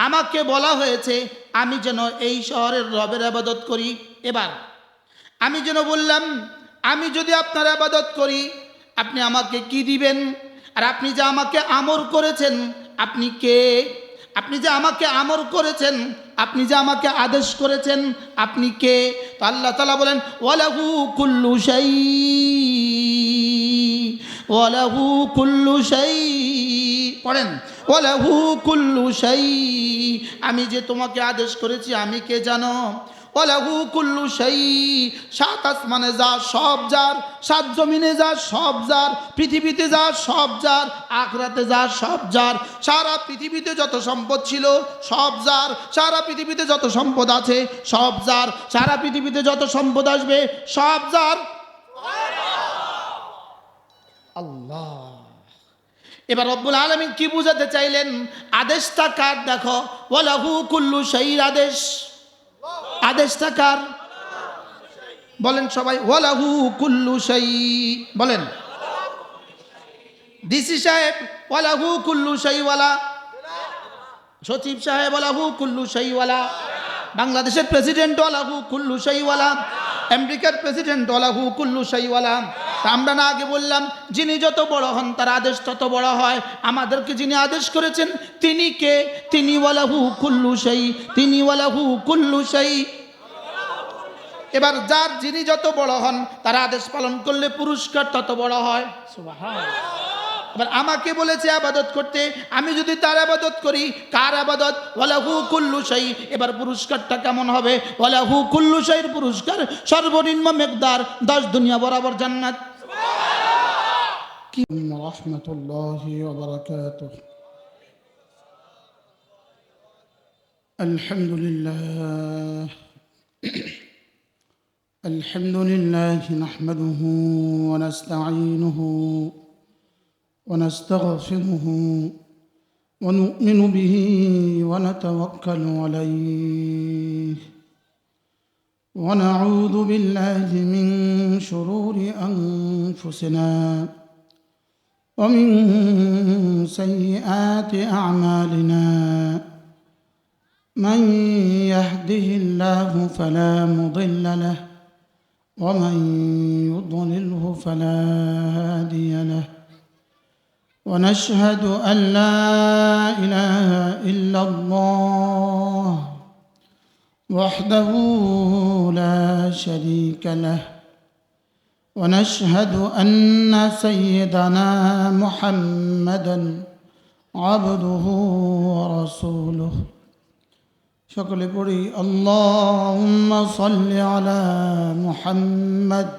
আমাকে বলা হয়েছে আমি যেন এই শহরের রবের ইবাদত করি। এবার আমি যেন বললাম, আমি যদি আপনার ইবাদত করি আপনি আমাকে কি দিবেন? আর আপনি যে আমাকে আমর করেছেন, আপনি কে? আপনি যে আমাকে আমর করেছেন, আপনি যে আমাকে আদেশ করেছেন, আপনি কে? তো আল্লাহ তাআলা বলেন, ওয়ালাহু কুল্লু শাই, ওয়ালাহু কুল্লু শাই। পড়েন, ওয়ালাহু কুল্লু শাই। আমি যে তোমাকে আদেশ করেছি আমি কে জানো? ওয়ালাহু কুল্লু শাই। সাত আসমানে যা সব যার, সাত জমিনে যা সব যার, পৃথিবীতে যা সব যার, আখিরাতে যা সব যার। সারা পৃথিবীতে যত সম্পদ ছিল সব যার, সারা পৃথিবীতে যত সম্পদ আছে সব যার, সারা পৃথিবীতে যত সম্পদ আসবে সব যার। আল্লাহ। এবার রব্বুল আলামিন কি বুঝাতে চাইলেন? আদেশটা কার? দেখো, ওয়ালাহু কুল্লু শাইর আদেশ, আদেশটা কার? বলেন সবাই, ওয়ালাহু কুল্লু শাই। বলেন ডিসি সাহেব ওয়ালাহু কুল্লু শাইওয়ালা, সচিব সাহেব ওয়ালাহু কুল্লু শাইওয়ালা, বাংলাদেশের প্রেসিডেন্ট ওয়ালাহু কুল্লু শাইওয়ালা, আমেরিকার প্রেসিডেন্ট ওয়ালাহু কুল্লু শাইওয়ালা। তা আমরা না আগে বললাম, যিনি যত বড় হন তার আদেশ তত বড় হয়। আমাদেরকে যিনি আদেশ করেছেন তিনি কে? তিনি ওয়ালাহু কুল্লু শাই, তিনি ওয়ালাহু কুল্লু শাই। এবার যার যিনি যত বড় হন তার আদেশ পালন করলে পুরস্কার তত বড় হয়। সুবহানাল্লাহ। এবার আমাকে বলেছে ইবাদত করতে, আমি যদি তার ইবাদত করি, কার ইবাদত? ওয়ালাহু কুল্লু শাই। এবার পুরস্কারটা কেমন হবে? ওয়ালাহু কুল্লু শাইর পুরস্কার সর্বনিম্ন মিকদার 10 দুনিয়া বরাবর জান্নাত। কি রাহমাতুল্লাহি ওয়া বারাকাতুহু। আলহামদুলিল্লাহ, الحمد لله نحمده ونستعينه ونستغفره ونؤمن به ونتوكل عليه ونعوذ بالله من شرور أنفسنا ومن سيئات أعمالنا. من يهده الله فلا مضل له ومن يضلله فلا هادي له. ونشهد أن لا إله إلا الله وحده لا شريك له. ونشهد أن سيدنا محمدًا عبده ورسوله. সকলে পড়ি, আল্লাহুম্মা সাল্লি আলা মুহাম্মাদ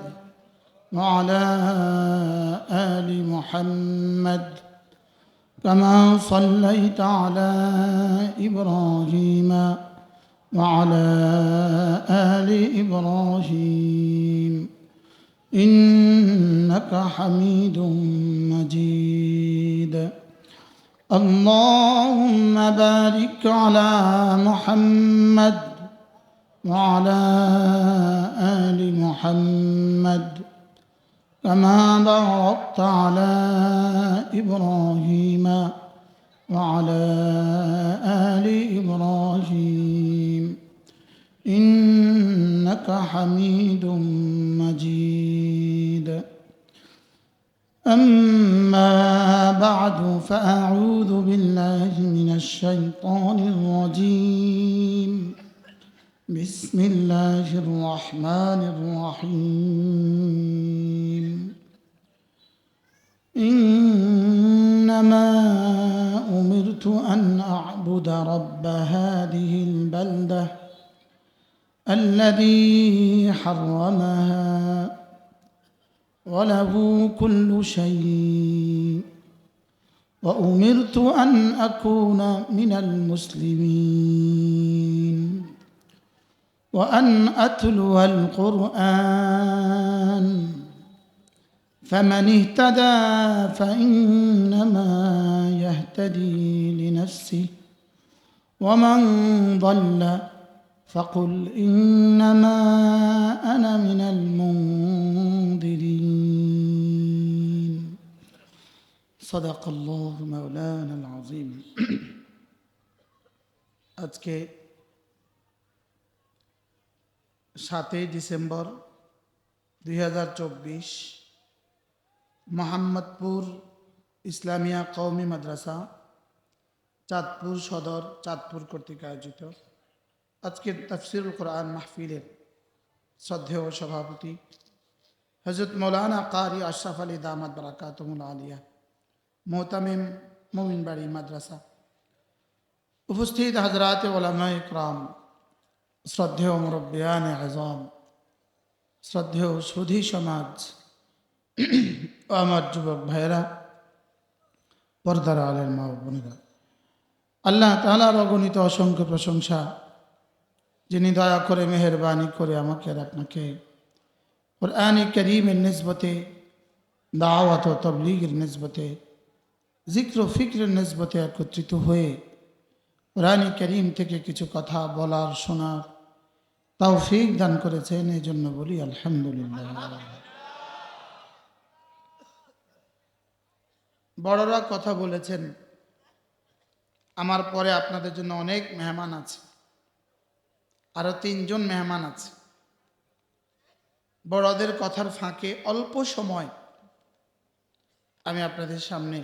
ওয়া আলা আলি মুহাম্মাদ কামা সাল্লাইতা আলা ইব্রাহিম ওয়া আলা আলি ইব্রাহিম ইন্নাকা হামিদুম মাজিদ. اللهم بارك على محمد وعلى آل محمد كما باركت على إبراهيم وعلى آل إبراهيم إنك حميد مجيد. أما بعد فأعوذ بالله من الشيطان الرجيم. بسم الله الرحمن الرحيم. إنما أمرت أن أعبد رب هذه البلدة الذي حرمها وله كل شيء وأمرت أن أكون من المسلمين وأن أتلو القرآن فمن اهتدى فإنما يهتدي لنفسه ومن ضل فقل إنما أنا من المنذرين. صدق الله مولانا العظيم. আজকে 7ই ডিসেম্বর 2024 মোহাম্মদপুর ইসলামিয়া কওমি মাদ্রাসা চাঁদপুর সদর চাঁদপুর কর্তৃক আয়োজিত আজকের তাফসিরুল কোরআন মাহফিলের শ্রদ্ধেয় সভাপতি হযরত মৌলানা কারি আশরাফ আলী দামাত বারাকাতুহুল আলিয়া মোহতামিম মোমিনবাড়ি মাদ্রাসা, উপস্থিত হযরত উলামায়ে ইকরাম, শ্রদ্ধেয় মুরব্বিয়ানে আযম, শ্রদ্ধেয় সুধী সমাজ ও আমার যুবক ভাইয়েরা, পর্দার আলের মা ও বোনেরা, আল্লাহ তাআলার অগণিত অসংখ্য প্রশংসা, যিনি দয়া করে মেহেরবানি করে আমাকে আর আপনাকে কুরআন কারীমের নিসবতে, দাওয়াত ও তাবলীগের নিসবতে, জিক্র ও ফিক্রের নিসবতে একত্রিত হয়ে কুরআন কারীম থেকে কিছু কথা বলার শোনার তৌফিক দান করেছেন, এই জন্য বলি আলহামদুলিল্লাহ। বড়রা কথা বলেছেন, আমার পরে আপনাদের জন্য অনেক মেহমান আছে, আরো 3 জন মেহমান আছে। বড়দের কথার ফাঁকে অল্প সময় আমি আপনাদের সামনে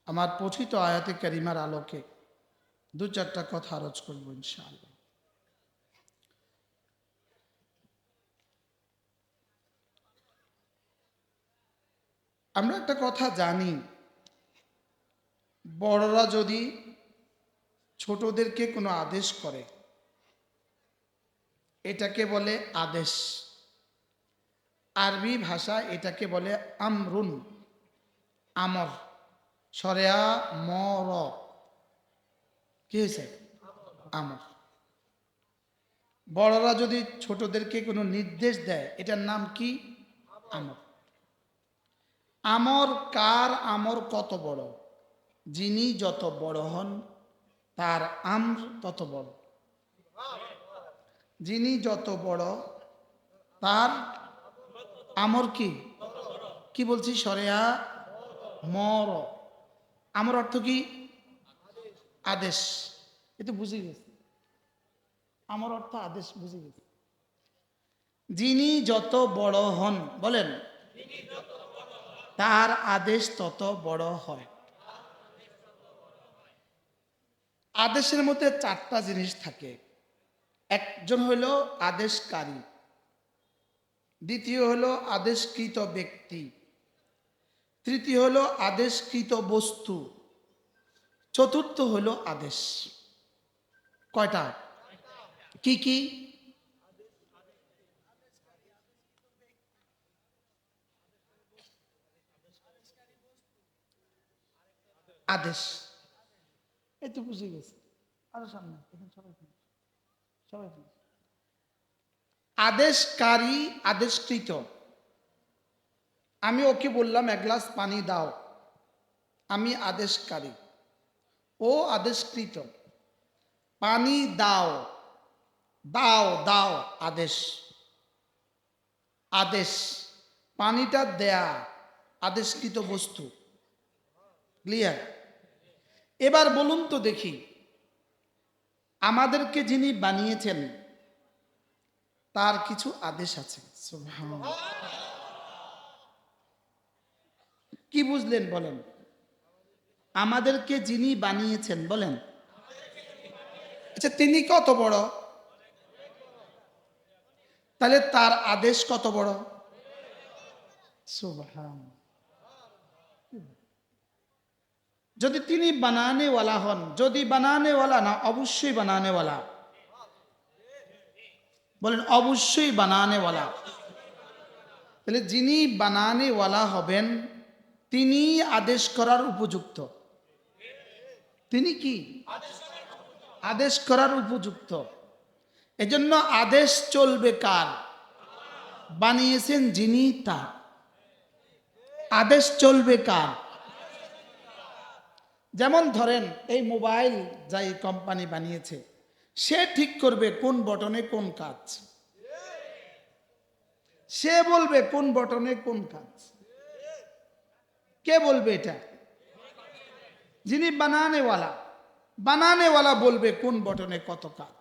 আমার পঠিত আয়াতে কারিমার আলোকে 2-4টা কথা আরজ করব ইনশাআল্লাহ। আমরা একটা কথা জানি, বড়রা যদি ছোটদেরকে কোনো আদেশ করে এটাকে বলে আদেশ। আরবি ভাষা এটাকে বলে আমরুন, আমর, শরেয়া মর, কি হয়েছে? আমর। বড়রা যদি ছোটদেরকে কোনো নির্দেশ দেয় এটার নাম কি? আমর। আমর কার? আমর কত বড়? যিনি যত বড় হন তার আমর তত বড়। যিনি যত বড় তার আমর কি? কি বলছি? শরিয়া মর। আমর অর্থ কি? আদেশ। এটা বুঝে গেছে? আমর অর্থ আদেশ, বুঝে গেছে? যিনি যত বড় হন, বলেন, তার আদেশ তত বড় হয়। আদেশের মধ্যে 4টা জিনিস থাকে। একজন হইল আদেশকারী, দ্বিতীয় হলো আদেশকৃত ব্যক্তি, তৃতীয় হলো আদেশকৃত বস্তু, চতুর্থ হলো আদেশ। কয়টা? কি কি? আদেশ। এই তো বুঝে গেছে। আরো সামনে, সবাই সবাই। আদেশকারী, আদেশকৃত। আমি ওকে বললাম 1 গ্লাস পানি দাও, আমি আদেশকারী, ও আদেশকৃত। পানি দাও, দাও দাও আদেশ, আদেশ। পানিটা দেয়া আদেশকৃত বস্তু। ক্লিয়ার? এবার বলুন তো দেখি, আমাদেরকে যিনি বানিয়েছেন তার কিছু আদেশ আছে। সুবহানাল্লাহ। কি বুঝলেন বলেন? আমাদেরকে যিনি বানিয়েছেন, বলেন, আচ্ছা তিনি কত বড়? তাহলে তার আদেশ কত বড়? সুবহানাল্লাহ। যদি তিনি বানানেওয়ালা হন, যদি বানানেওয়ালা না, অবশ্যই বানানেওয়ালা, বলেন অবশ্যই বানানেওয়ালা। তাহলে যিনি বানানেওয়ালা হবেন তিনি আদেশ করার উপযুক্ত। তিনি কি? আদেশ করার উপযুক্ত। এজন্য আদেশ চলবে কার? বানিয়েছেন যিনি, তার আদেশ চলবে কার? যেমন ধরেন এই মোবাইল যাই কোম্পানি বানিয়েছে, সে ঠিক করবে কোন বটনে কোন কাজ, সে বলবে কোন বটনে কোন কাজ। কে বলবে এটা? যিনি বানানেওয়ালা। বানানেওয়ালা বলবে কোন বটনে কত কাজ,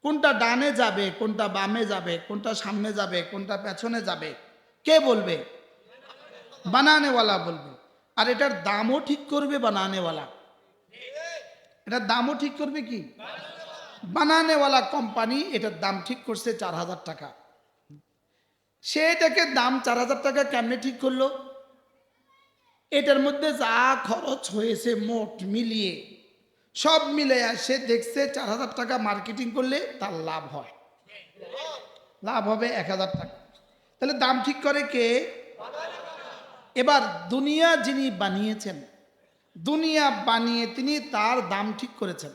কোনটা ডানে যাবে, কোনটা বামে যাবে, কোনটা সামনে যাবে, কোনটা পেছনে যাবে, কে বলবে? বানানেওয়ালা বলবে। আর এটার দামও ঠিক করবে বানানেওয়ালা। এটার দামও ঠিক করবে কি? বানানেওয়ালা কোম্পানি এটার দাম ঠিক করছে 4,000 টাকা। সে এটাকে দাম 4,000 টাকা কেমনে ঠিক করলো? এটার মধ্যে যা খরচ হয়েছে মোট মিলিয়ে, সব মিলে সে দেখছে 4,000 টাকা মার্কেটিং করলে তার লাভ হয়, লাভ হবে 1,000 টাকা। তাহলে দাম ঠিক করে কে? এবার দুনিয়া যিনি বানিয়েছেন, দুনিয়া বানিয়ে তিনি তার দাম ঠিক করেছেন।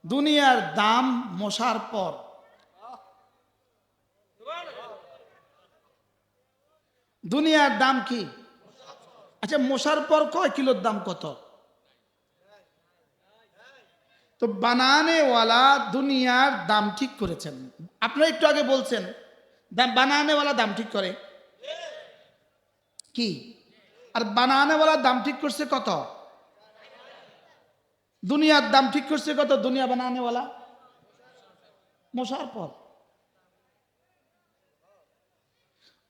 দুনিয়ার দাম মশার পর, দুনিয়ার দাম কি? আচ্ছা, মশার পর কয় কিলোর দাম কত? তো বানানেওয়ালা দুনিয়ার দাম ঠিক করেছেন। আপনারা একটু আগে বলছেন বানানেওয়ালা দাম ঠিক করে কি? আর বানানেওয়ালা দাম ঠিক করছে কত? দুনিয়ার দাম ঠিক করছে কত? দুনিয়া বানানেওয়ালা মশার পর।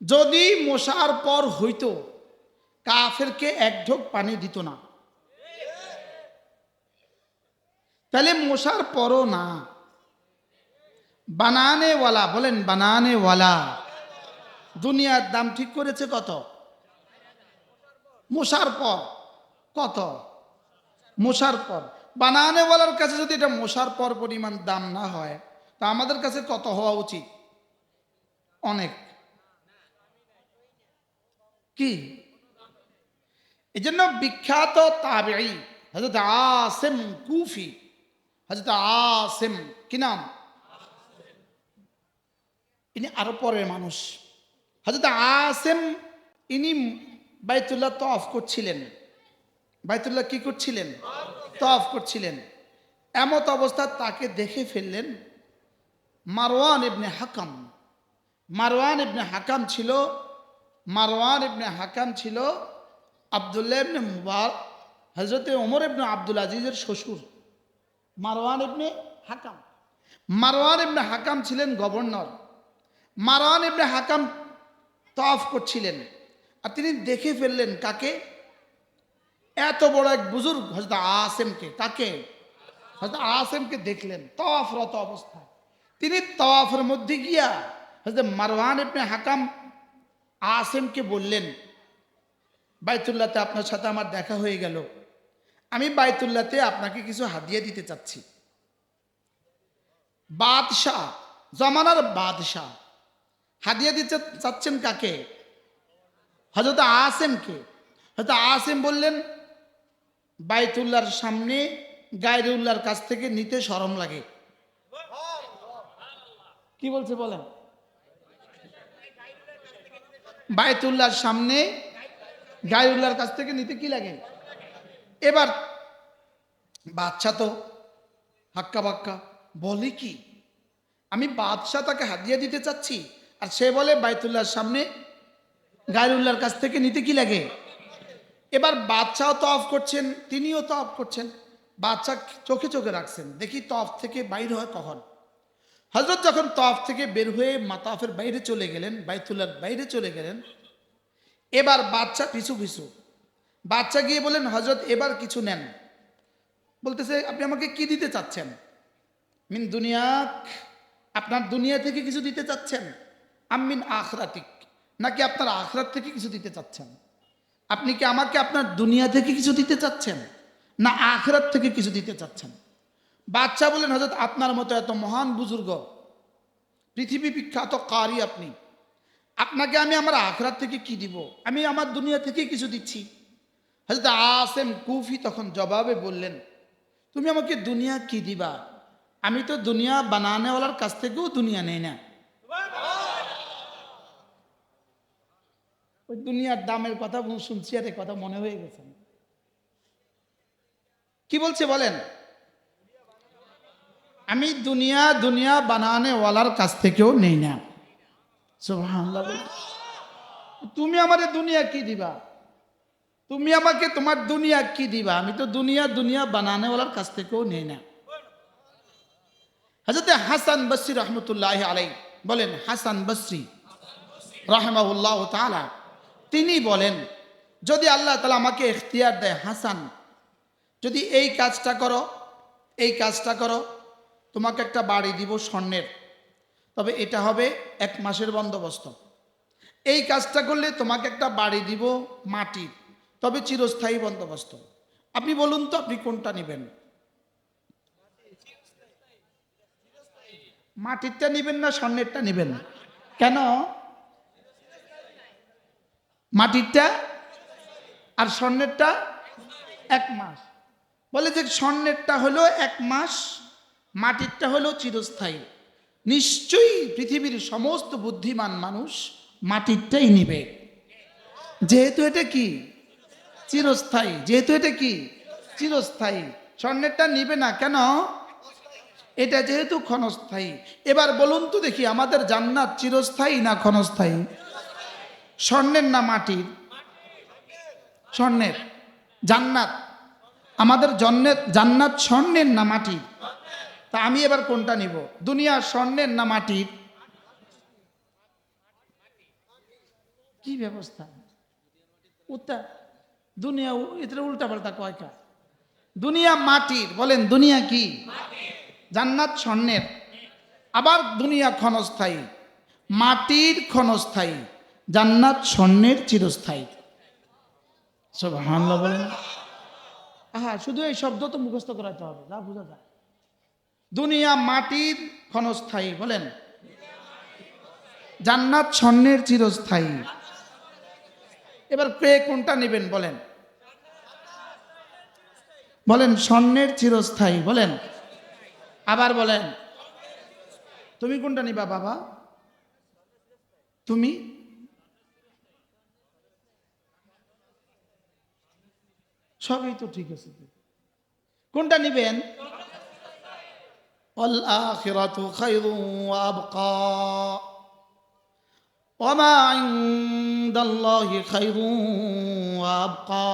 যদি মশার পর হইতো, কাফেরকে এক ঢোক পানি দিত না। তাহলে মশার পরও না, বানানেওয়ালা বলেন, বানানেওয়ালা দুনিয়ার দাম ঠিক করেছে কত? মশার পর। কত? মশার পর। বানানেওয়ালার কাছে যদি এটা মশার পর পরিমাণ দাম না হয়, তা আমাদের কাছে কত হওয়া উচিত? অনেক। কি? এই জন্য বিখ্যাত তাবেঈ হযরত আসিম কুফি, হযরত আসিম কি নাম? ইনি আরো পরের মানুষ। হযরত আসিম ইনি বাইতুল্লাহ তওয়াফ করছিলেন। বাইতুল্লাহ কি করছিলেন? তওয়াফ করছিলেন। এমত অবস্থা তাকে দেখে ফেললেন মারওয়ান ইবনে হাকাম। মারওয়ান ইবনে হাকাম ছিল, মারওয়ান ইবনে হাকাম ছিল আব্দুল্লাহ ইবনে মুবারক, হযরতে ওমর ইবনে আব্দুল আজিজের শ্বশুর। মারওয়ান ইবনে হাকাম, মারওয়ান ইবনে হাকাম ছিলেন গভর্নর। মারওয়ান ইবনে হাকাম তওয়াফ করছিলেন, আর তিনি দেখে ফেললেন কাকে? এত বড় এক বুজুর্গ হযরত আসিমকে। কাকে? হযরত আসিমকে দেখলেন তওয়াফরত অবস্থায়। তিনি তওয়াফের মধ্যে গিয়া হযরত মারওয়ান ইবনে হাকাম আসিমকে বললেন, বাইতুল্লাহতে আপনার সাথে আমার দেখা হয়ে গেল, আমি বাইতুল্লাহতে আপনাকে কিছু হাদিয়া দিতে চাচ্ছি। বাদশাহ, জমানার বাদশাহ হাদিয়া দিতে চাচ্ছেন কাকে? হযরত আসিমকে। হযরত আসিম বললেন, বাইতুল্লাহর সামনে গায়রুল্লাহর কাছ থেকে নিতে শরম লাগে। কি বলছে বলেন? বাইতুল্লাহর সামনে গায়রুল্লাহর কাছ থেকে নিতে কি লাগে? এবার বাদশাহ তো হাক্কা বাক্কা, বলে কি? আমি বাদশাহ, তাকে হাদিয়া দিতে চাচ্ছি, আর সে বলে বাইতুল্লাহর সামনে গায়রুল্লাহর কাছ থেকে নিতে কি লাগে? এবার বাদশাহ তওয়াফ করছেন, তিনিও তওয়াফ করছেন। বাদশাহ চোখে চোখে রাখছেন, দেখি তওয়াফ থেকে বাইর হয় কখন। হযরত যখন তওয়াফ থেকে বের হয়ে মাতাফের বাইরে চলে গেলেন, বাইতুল্লাহর বাইরে চলে গেলেন, এবার বাদশাহ পিছু পিছু। বাদশাহ গিয়ে বলেন, হযরত এবার কিছু নেন। বলতেছে, আপনি আমাকে কি দিতে চাচ্ছেন? মিন দুনিয়াক, আপনার দুনিয়া থেকে কিছু দিতে চাচ্ছেন? আমিন আখরাতিক, নাকি আপনার আখরাত থেকে কিছু দিতে চাচ্ছেন? আপনি কি আমাকে আপনার দুনিয়া থেকে কিছু দিতে চাচ্ছেন, না আখরাত থেকে কিছু দিতে চাচ্ছেন? বাদশাহ বলেন, হযরত আপনার মতো এত মহান বুজুর্গ, পৃথিবী বিখ্যাত কারি আপনি, আপনাকে আমি আমার আখরাত থেকে কি দিব? আমি আমার দুনিয়া থেকে কিছু দিচ্ছি। হযরত আসিম কুফি তখন জবাবে বললেন, তুমি আমাকে দুনিয়া কি দিবা? আমি তো দুনিয়া বানানেওয়ালার কাছ থেকেও দুনিয়া নেই না। ওই দুনিয়ার দামের কথা শুনছি আর কথা মনে হয়ে গেছে। কি বলছে বলেন? আমি দুনিয়া দুনিয়া বানানেওয়ালার কাছ থেকেও নেই না। সুবহানাল্লাহ। তুমি আমাদের দুনিয়া কি দিবা? তুমি আমাকে তোমার দুনিয়া কি দিবা? আমি তো দুনিয়া বানানেওয়ালার কাছ থেকেও নেই না। হযরত হাসান বসরি রহমতুল্লাহ আলাইহি বলেন, হাসান বসরি রাহিমাহুল্লাহ তাআলা তিনি বলেন, যদি আল্লাহ তাআলা আমাকে ইখতিয়ার দেয়, হাসান যদি এই কাজটা করো, এই কাজটা করো, তোমাকে একটা বাড়ি দিব স্বর্ণের, তবে এটা হবে 1 মাসের বন্দোবস্ত। এই কাজটা করলে তোমাকে একটা বাড়ি দিব মাটির, তবে চিরস্থায়ী বন্দোবস্ত। আপনি বলুন তো আপনি কোনটা নেবেন? মাটিরটা নেবেন না স্বর্ণেরটা নেবেন? কেন? মাটিরটা আর স্বর্ণেরটা 1 মাস। বলে যে স্বর্ণেরটা হলো 1 মাস, মাটিরটা হলো চিরস্থায়ী। নিশ্চয়ই পৃথিবীর সমস্ত বুদ্ধিমান মানুষ মাটিরটাই নিবে, যেহেতু এটা কি চিরস্থায়ী, যেহেতু এটা কি চিরস্থায়ী। স্বর্ণেরটা নিবে না কেন? এটা যেহেতু ক্ষণস্থায়ী। এবার বলুন তো দেখি, আমাদের জান্নাত চিরস্থায়ী না ক্ষণস্থায়ী? স্বর্ণের না মাটির? স্বর্ণের। জান্নাত, আমাদের জান্নাত স্বর্ণের না মাটির? তা আমি এবার কোনটা নিব? দুনিয়া স্বর্ণের না মাটির? কি ব্যবস্থা? উত্তর দুনিয়া এতে উল্টা পাল্টা কয়টা? দুনিয়া মাটির। বলেন দুনিয়া কি? জান্নাত স্বর্ণের। আবার দুনিয়া ক্ষণস্থায়ী, মাটির ক্ষণস্থায়ী, জান্নাত স্বর্ণের চিরস্থায়ী। সুবহানাল্লাহ বলেন। হ্যাঁ, শুধু এই শব্দ তো মুখস্থ করাতে হবে, যা বোঝা যায়। দুনিয়া মাটির ক্ষণস্থায়ী, বলেন জান্নাত স্বর্ণের চিরস্থায়ী। এবার কে কোনটা নেবেন বলেন? বলেন স্বর্ণের চিরস্থায়ী, বলেন। আবার বলেন তুমি কোনটা নিবা বাবা? তুমি সবই তো ঠিক আছে, কোনটা নিবেন? ওয়াল আখিরাতু খায়রুন ওয়া আবকা ওয়া মা ইনদাল্লাহি খায়রুন ওয়া আবকা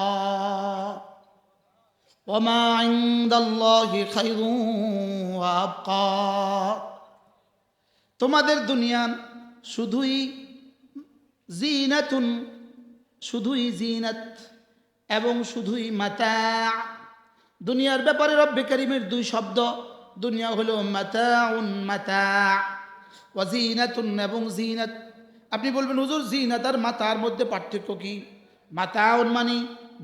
ওয়া মা ইনদাল্লাহি খায়রুন ওয়া আবকা। তোমাদের দুনিয়া শুধুই জিনাতুন, শুধুই জিনাত এবং শুধুই মাতা। দুনিয়ার ব্যাপারে রব্বে কারীমের 2 শব্দ। দুনিয়া হলো মাতাউন, মাতা, ওয়া জিনাতুন এবং জিনাত। আপনি বলবেন হুজুর জিনাত আর মাতার মধ্যে পার্থক্য কি? মাতাউন মানে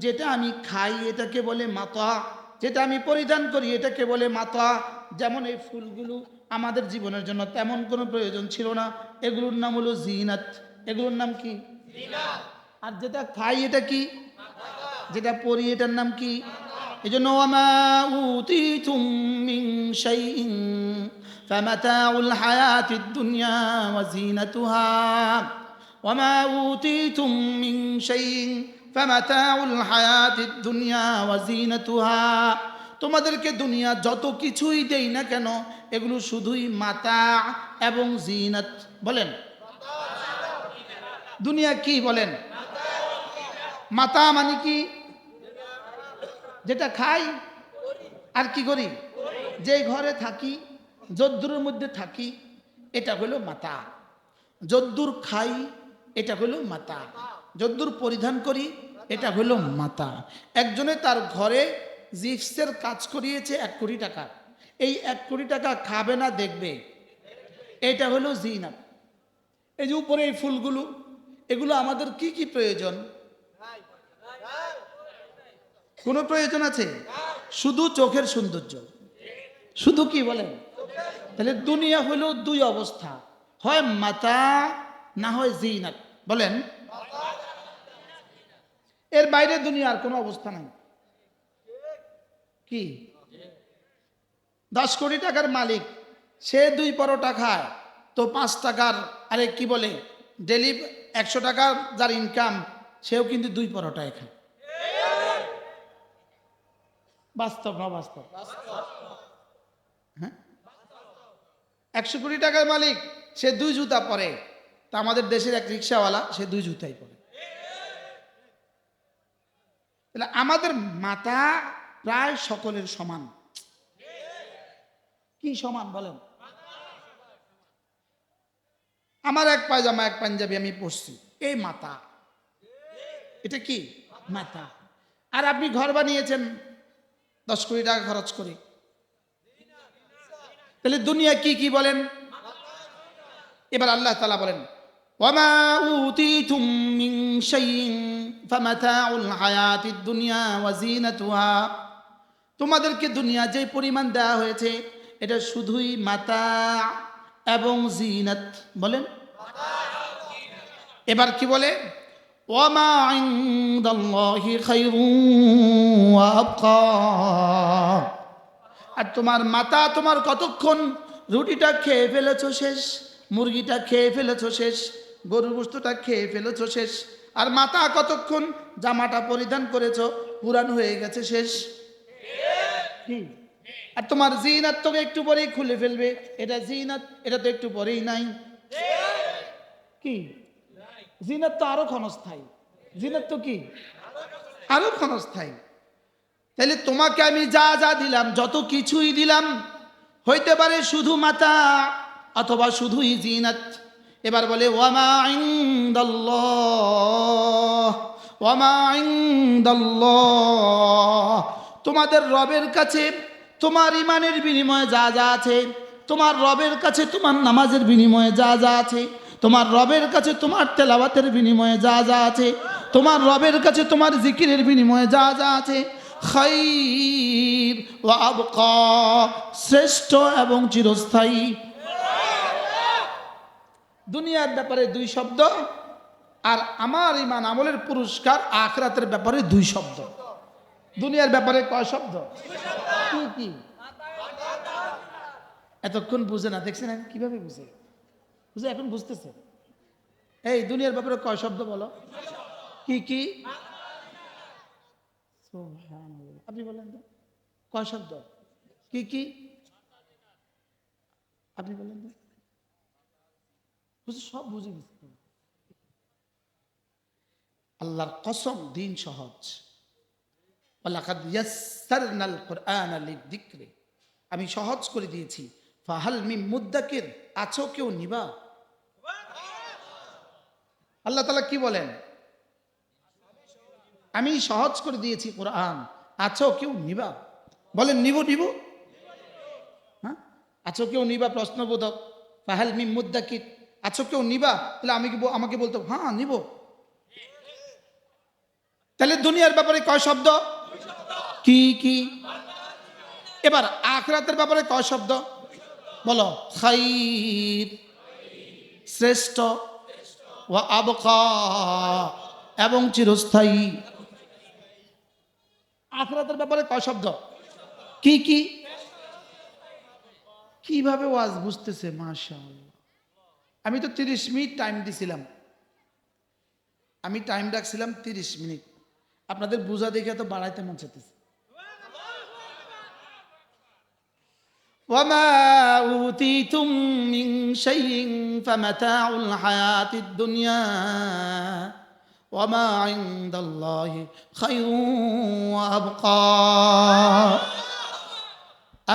যেটা আমি খাই এটাকে বলে মাতা, যেটা আমি পরিধান করি এটাকে বলে মাতা। যেমন এই ফুলগুলো আমাদের জীবনের জন্য তেমন কোনো প্রয়োজন ছিল না, এগুলোর নাম হলো জিনাত। এগুলোর নাম কি? জিনাত। আর যেটা খাই এটা কি? যেটা পরি এটার নাম কি? এই জন্য ওয়ামা উতিতুম মিন শাইইন ফামাতাউল হায়াতিদ দুনিয়া ওয়া জিনাতুহা ওয়ামা উতিতুম মিন শাইইন ফামাতাউল হায়াতিদ দুনিয়া ওয়া জিনাতুহা। তোমাদেরকে দুনিয়া যত কিছুই দেই না কেন এগুলো শুধুই মাতা এবং জিনাত। বলেন দুনিয়া কি? বলেন মাতা মানে কি? যেটা খাই আর কি করি, যে ঘরে থাকি, যদ্দুরের মধ্যে থাকি, এটা হলো মাতা। যদ্দুর খাই এটা হলো মাতা, যদ্দুর পরিধান করি এটা হলো মাতা। একজনে তার ঘরে জিপসের কাজ করিয়েছে 1 কোটি টাকা, এই 1 কোটি টাকা খাবে না দেখবে, এটা হলো জিনাত। এই যে উপরে এই ফুলগুলো, এগুলো আমাদের কি কি প্রয়োজন? কোনো প্রয়োজন আছে? শুধু চোখের সৌন্দর্য, শুধু কি বলেন? তাহলে দুনিয়া হলো 2 অবস্থা, হয় মাতা না হয় জিনাত। বলেন এর বাইরে দুনিয়ার কোনো অবস্থা নাই। কি? 10 কোটি টাকার মালিক, সে 2 পরোটা খায় তো 5 টাকার, আরে কি বলে, ডেলি 100 টাকা যার ইনকাম সেও কিন্তু 2 পরোটায় খায়। বাস্তব না বাস্তব? হ্যাঁ, 100 কোটি টাকার মালিক সে 2 জুতা পরে, তা আমাদের দেশের এক রিক্সাওয়ালা সে 2 জুতাই পরে। তাহলে আমাদের মাথা প্রায় সকলের সমান। কি সমান বলেন? আমার এক পায়জামা এক পাঞ্জাবি আমি পরছি, এই মাথা, এটা কি মাথা। আর আপনি ঘর বানিয়েছেন 10 কোটি টাকা খরচ করে, তাহলে দুনিয়া কি কি বলেন? এবার আল্লাহ তাআলা বলেন ওয়ামা উতিতুম মিন শাইইন ফামাতাউল হায়াতিদ দুনিয়া ওয়া জিনাতুহা, তোমাদেরকে দুনিয়া যে পরিমাণ দেওয়া হয়েছে এটা শুধুই মাতা এবং জিনাত। বলেন এবার কি বলে? ওয়ামা ইনদাল্লাহি খায়রুন ওয়া আবকা, আর তোমার মাতা, তোমার কতক্ষণ রুটিটা খেয়ে ফেলেছো শেষ, মুরগিটা খেয়ে ফেলেছো শেষ, গরুর গোশতটা খেয়ে ফেলেছো শেষ, আর মাতা কতক্ষণ জামাটা পরিধান করেছো পুরান হয়ে গেছে শেষ। আর তোমার জিনাত তো একটু পরেই খুলে ফেলবে, এটা জিনাত, এটা তো একটু পরেই নাই। কি জিনাত তো আরো ক্ষণস্থায়ী, জিনাত তো কি আরো ক্ষণস্থায়ী। তাহলে তোমাকে আমি যা যা দিলাম, যত কিছুই দিলাম, হইতে পারে শুধু মাতা অথবা শুধুই জিনাত। এবার বলে ওয়ামা ইনদাল্লাহ, ওয়ামা ইনদাল্লাহ, তোমাদের রবের কাছে তোমার ইমানের বিনিময়ে যা যা আছে, তোমার রবের কাছে তোমার নামাজের বিনিময়ে যা যা আছে, তোমার রবের কাছে তোমার তেলাওয়াতের বিনিময়ে যা যা আছে, তোমার রবের কাছে তোমার জিকিরের বিনিময়ে যা যা আছে, খায়র ওয়া আবকা, শ্রেষ্ঠ এবং চিরস্থায়ী। দুনিয়ার ব্যাপারে 2 শব্দ, আর আমার ইমান আমলের পুরস্কার আখিরাতের ব্যাপারে 2 শব্দ। দুনিয়ার ব্যাপারে কয় শব্দ? কি কি? এতক্ষণ বুঝে না, দেখছেন কিভাবে বুঝে? বুঝে এখন বুঝতেছে। এই দুনিয়ার ব্যাপারে কয় শব্দ বলো? কি কি? আপনি বলেন তো কয় শব্দ? কি কি? আপনি বলেন তো। সব বুঝে গেছে। আল্লাহর কসম, দিন সহজ। ওয়ালাকাদ ইয়াসসারনাল কুরআনা লিযিকরি, আমি সহজ করে দিয়েছি। ফাহাল মিন মুদ্দাকির, আছো কেউ নিবা? আল্লাহ তাআলা কি বলেন? আমি সহজ করে দিয়েছি কোরআন, আছো কেউ নিবা? বলেন নিব নিব। হ্যাঁ, আছো কেউ নিবা প্রশ্নবোধক। ফাহাল মিন মুদ্দাকির, আছো কেউ নিবা? তাহলে আমাকে বলতো হ্যাঁ নিব। তাহলে দুনিয়ার ব্যাপারে কয় শব্দ? কি কি? এবার আখিরাতের ব্যাপারে কয় শব্দ বলো? খায়র, শ্রেষ্ঠ, ওয়া আবকা, এবং চিরস্থায়ী। আখিরাতের ব্যাপারে কয় শব্দ? কি কি? কিভাবে ওয়াজ বুঝতেছে? মাশাআল্লাহ। আমি তো 30 মিনিট টাইম দিছিলাম, আমি টাইম রাখছিলাম 30 মিনিট। আপনাদের বুঝা দেখে তো বাড়াইতে মন চাইতেছে। ওয়ামা উতিতুম মিন শাইইন ফামাতাউল হায়াতিদ দুনিয়া ওয়ামা ইনদাল্লাহি খায়রুন ওয়া আবকা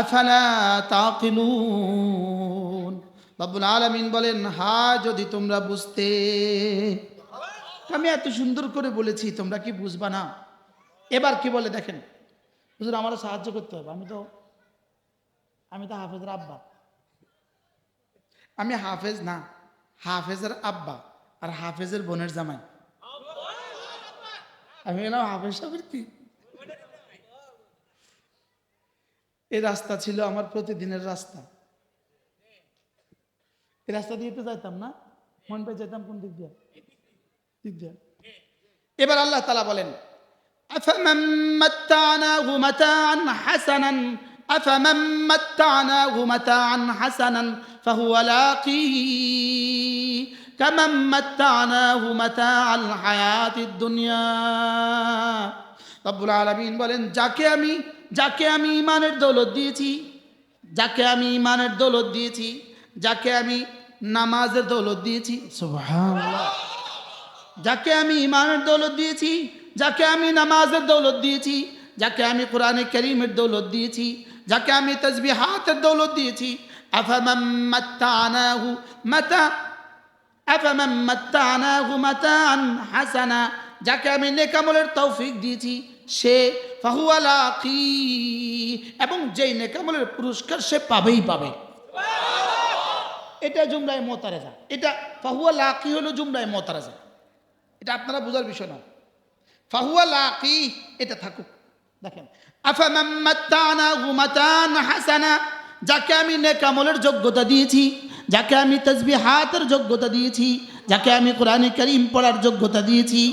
আফালা তাকিলুন। রব্বুল আলামিন বলেন, হা যদি তোমরা বুঝতে। আমি এত সুন্দর করে বলেছি, তোমরা কি বুঝবা না? এবার কি বলে দেখেন, হুজুর আমারও সাহায্য করতে হবে, আমি তো হাফেজের আব্বা। আমি হাফেজ না, হাফেজের আব্বা আর হাফেজের বোনের জামাই। আমি এলাম হাফেজ সাহেবের কি? এই রাস্তা ছিল আমার প্রতিদিনের রাস্তা। এই রাস্তা দিয়ে তো যাইতাম না, মন পেয়ে যেতাম কোন দিক দিয়ে? দিক দিয়ে। এবার আল্লাহ তাআলা বলেন, আফামান মাত্তানাহু মাতাআন হাসানান, আফামান মাত্তানাহু মাতাআন হাসানান ফাহুয়া লাকিহি কামান মাত্তানাহু মাতাআল হায়াতিদ দুনিয়া। রব্বুল আলামিন বলেন, যাকে আমি ইমানের দৌলত দিয়েছি, যাকে আমি ইমানের দৌলত দিয়েছি, যাকে আমি নামাজের দৌলত দিয়েছি, সুবহানাল্লাহ, যাকে আমি ইমানের দৌলত দিয়েছি, যাকে আমি নামাজের দৌলত দিয়েছি, যাকে আমি কোরআনে কারীমের দৌলত দিয়েছি, যাকে আমি তাসবিহাতের দৌলত দিয়েছি, আফামান মাত্তানাহু মাতা আফামান মাত্তানাহু মাতাআন হাসানা, যাকে আমি নেক আমলের তৌফিক দিয়েছি সে ফাহুয়া লাকি, এবং যেই নেক আমলের পুরস্কার সে পাবেই পাবে। এটা জুমলায়ে মুতারাজা, এটা ফাহুয়া লাকি হলো জুমলায়ে মুতারাজা, এটা আপনারা বোঝার বিষয় না। ফাহুয়া লাকি এটা থাকুক। দেখেন, আফামান মাত্তানাহু মাতাআন হাসানা, যাকে আমি নেক আমলের যোগ্যতা দিয়েছি, যাকে আমি তাসবিহাতের যোগ্যতা দিয়েছি, যাকে আমি কোরআনে কারীম পড়ার যোগ্যতা দিয়েছি,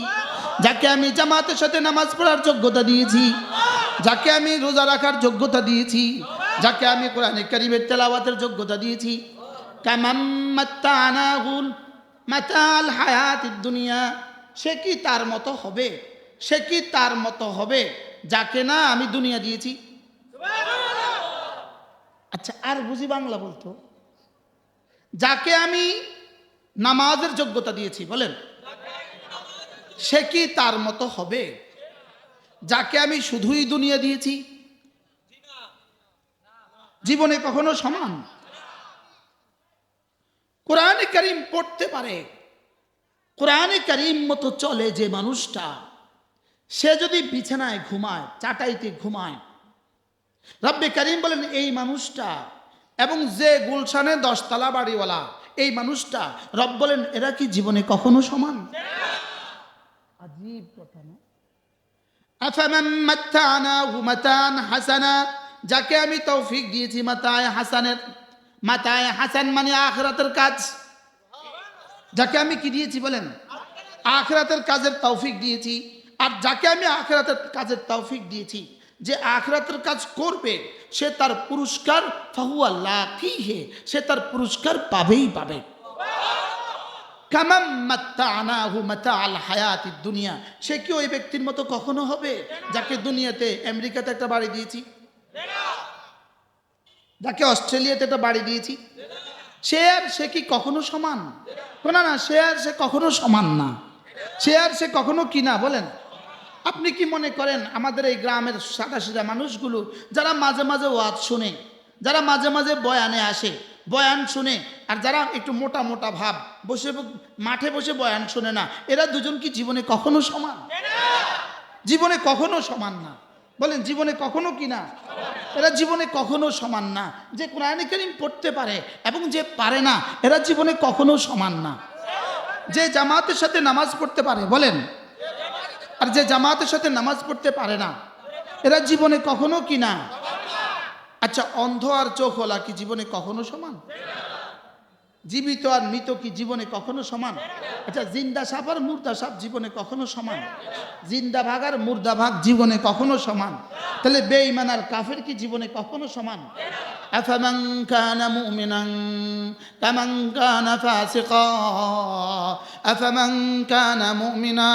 যাকে আমি জামাতের সাথে নামাজ পড়ার যোগ্যতা দিয়েছি, যাকে আমি রোজা রাখার যোগ্যতা দিয়েছি, যাকে আমি কোরআনে কারীমের তেলাওয়াতের যোগ্যতা দিয়েছি, কামাম মাত্তানাহু মাতাআল হায়াতিদ দুনিয়া, সে কি তার মতো হবে? সে কি তার মতো হবে যাকে না আমি দুনিয়া দিয়েছি? আচ্ছা, আর বুঝি বাংলা বলতো, যাকে আমি নামাজের যোগ্যতা দিয়েছি, বলেন সে কি তার মতো হবে যাকে আমি শুধুই দুনিয়া দিয়েছি? জীবনে কখনো সমান? কোরআনে কারীম পড়তে পারে, কোরআনে কারীম মতো চলে যে মানুষটা, সে যদি বিছানায় ঘুমায়, চাটাইতে ঘুমায়, রব্বে কারীম বলেন এই মানুষটা, এবং যে গুলশানে 10 তলা বাড়িওয়ালা এই মানুষটা, রব বলেন এরা কি জীবনে কখনো সমান? আজীব কথা না? আফামান মাত্তানাহু মাতাআন হাসানা, যাকে আমি তৌফিক দিয়েছি মাতায়ে হাসানের, মাতায়ে হাসান মানে আখিরাতের কাজ, যাকে আমি কি দিয়েছি বলেন? আখিরাতের কাজের তৌফিক দিয়েছি। আর যাকে আমি আখিরাতের কাজের তৌফিক দিয়েছি, যে আখিরাতের কাজ করবে সে তার পুরস্কার ফাহুয়া লাকিহে, সে তার পুরস্কার পাবেই পাবে। কামাম মাত্তানাহু মাতাআল হায়াতিদ দুনিয়া, সে কি ওই ব্যক্তির মতো কখনো হবে যাকে দুনিয়াতে আমেরিকাতে একটা বাড়ি দিয়েছি, যাকে অস্ট্রেলিয়াতে একটা বাড়ি দিয়েছি? সে কি কখনো সমান? না না, সে কখনো সমান না, সে কখনো কি না বলেন? আপনি কি মনে করেন আমাদের এই গ্রামের সাদাসিধা মানুষগুলো যারা মাঝে মাঝে ওয়াজ শুনে, যারা মাঝে মাঝে বয়ানে আসে, বয়ান শুনে, আর যারা একটু মোটা মোটা ভাব বসে মাঠে বসে বয়ান শুনে না, এরা দুজন কি জীবনে কখনো সমান? জীবনে কখনো সমান না, বলেন জীবনে কখনো কি না? এরা জীবনে কখনো সমান না। যে কোরআনে কারীম পড়তে পারে এবং যে পারে না, এরা জীবনে কখনো সমান না। যে জামাতের সাথে নামাজ পড়তে পারে, বলেন, আর যে জামাতের সাথে নামাজ পড়তে পারে না, এরা জীবনে কখনো কি না? আচ্ছা, অন্ধ আর চোখওয়ালা কি জীবনে কখনো সমান? জীবিত আর মৃত কি জীবনে কখনো সমান? আচ্ছা, জিন্দা সাপ আর মুর্দা সাপ জীবনে কখনো সমান? জিন্দা ভাগ আর মুর্দা ভাগ জীবনে কখনো সমান? তাহলে বেঈমান আর কাফের কি জীবনে কখনো সমান? আফামান কানা মুমিনান কামান কানা ফাসিকা, আফামান কানা মুমিনা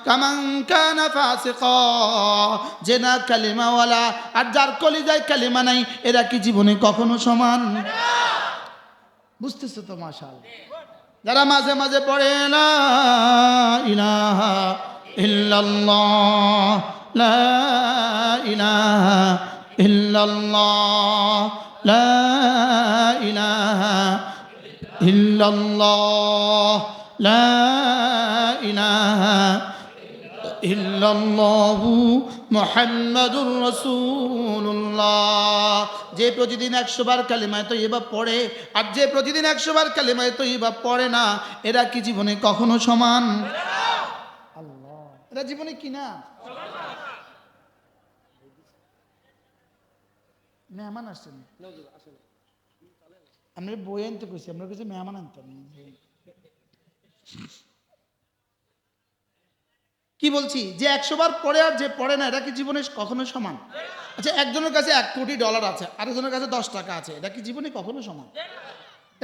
কামান কানা ফাসিকা, যে না কালিমাওয়ালা আর যার কলিজায় কালিমা নাই, এরা কি জীবনে কখনো সমান? বুঝতেছো তো? মাশাআল্লাহ। যারা মাঝে মাঝে পড়ে লা ইলাহা ইল্লাল্লাহ, লা ইলাহা ইল্লাল্লাহ, লা ইলাহা ইল্লাল্লাহ, লা ইলাহা ইল্লাল্লাহু মুহাম্মাদুর রাসূলুল্লাহ, যে প্রতিদিন 100 বার কালিমায়ে তয়্যিবা পড়ে আর যে প্রতিদিন 100 বার কালিমায়ে তয়্যিবা পড়ে না, এরা কি জীবনে কখনো সমান? আল্লাহ, এরা জীবনে কি না? মেহমান আসছেন, আমরা বই আনতে কইছি, আমরা কিছু মেহমান আনতাম। কি বলছি, যে 100 বার পড়ে আর যে পড়ে না, এটা কি জীবনে কখনো সমান? আচ্ছা, একজনের কাছে $1 কোটি আছে, আরেকজনের কাছে 10 টাকা আছে, এটা কি জীবনে কখনো সমান?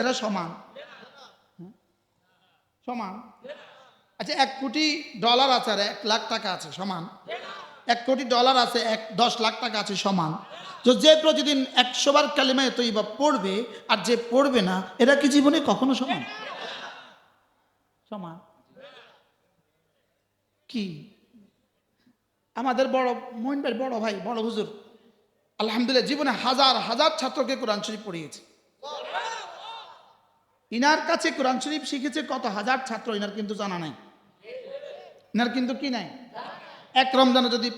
এরা সমান? সমান? আচ্ছা, $1 কোটি আছে আর 1 লাখ টাকা আছে, সমান? $1 কোটি আছে, 10 লাখ টাকা আছে, সমান? তো যে প্রতিদিন 100 বার কালিমায়ে তয়্যিবা পড়বে আর যে পড়বে না, এরা কি জীবনে কখনো সমান? সমান? কি আমাদের বড় মহিন ভাই, বড় ভাই, বড় হুজুর আলহামদুলিল্লাহ জীবনে হাজার হাজার ছাত্রকে কোরআন শরীফ পড়িয়েছে। ইনার কাছে কোরআন শরীফ শিখেছে কত হাজার ছাত্র, ইনার কিন্তু জানা নাই। ইনার কিন্তু কি নাই? এক রমজানে যদি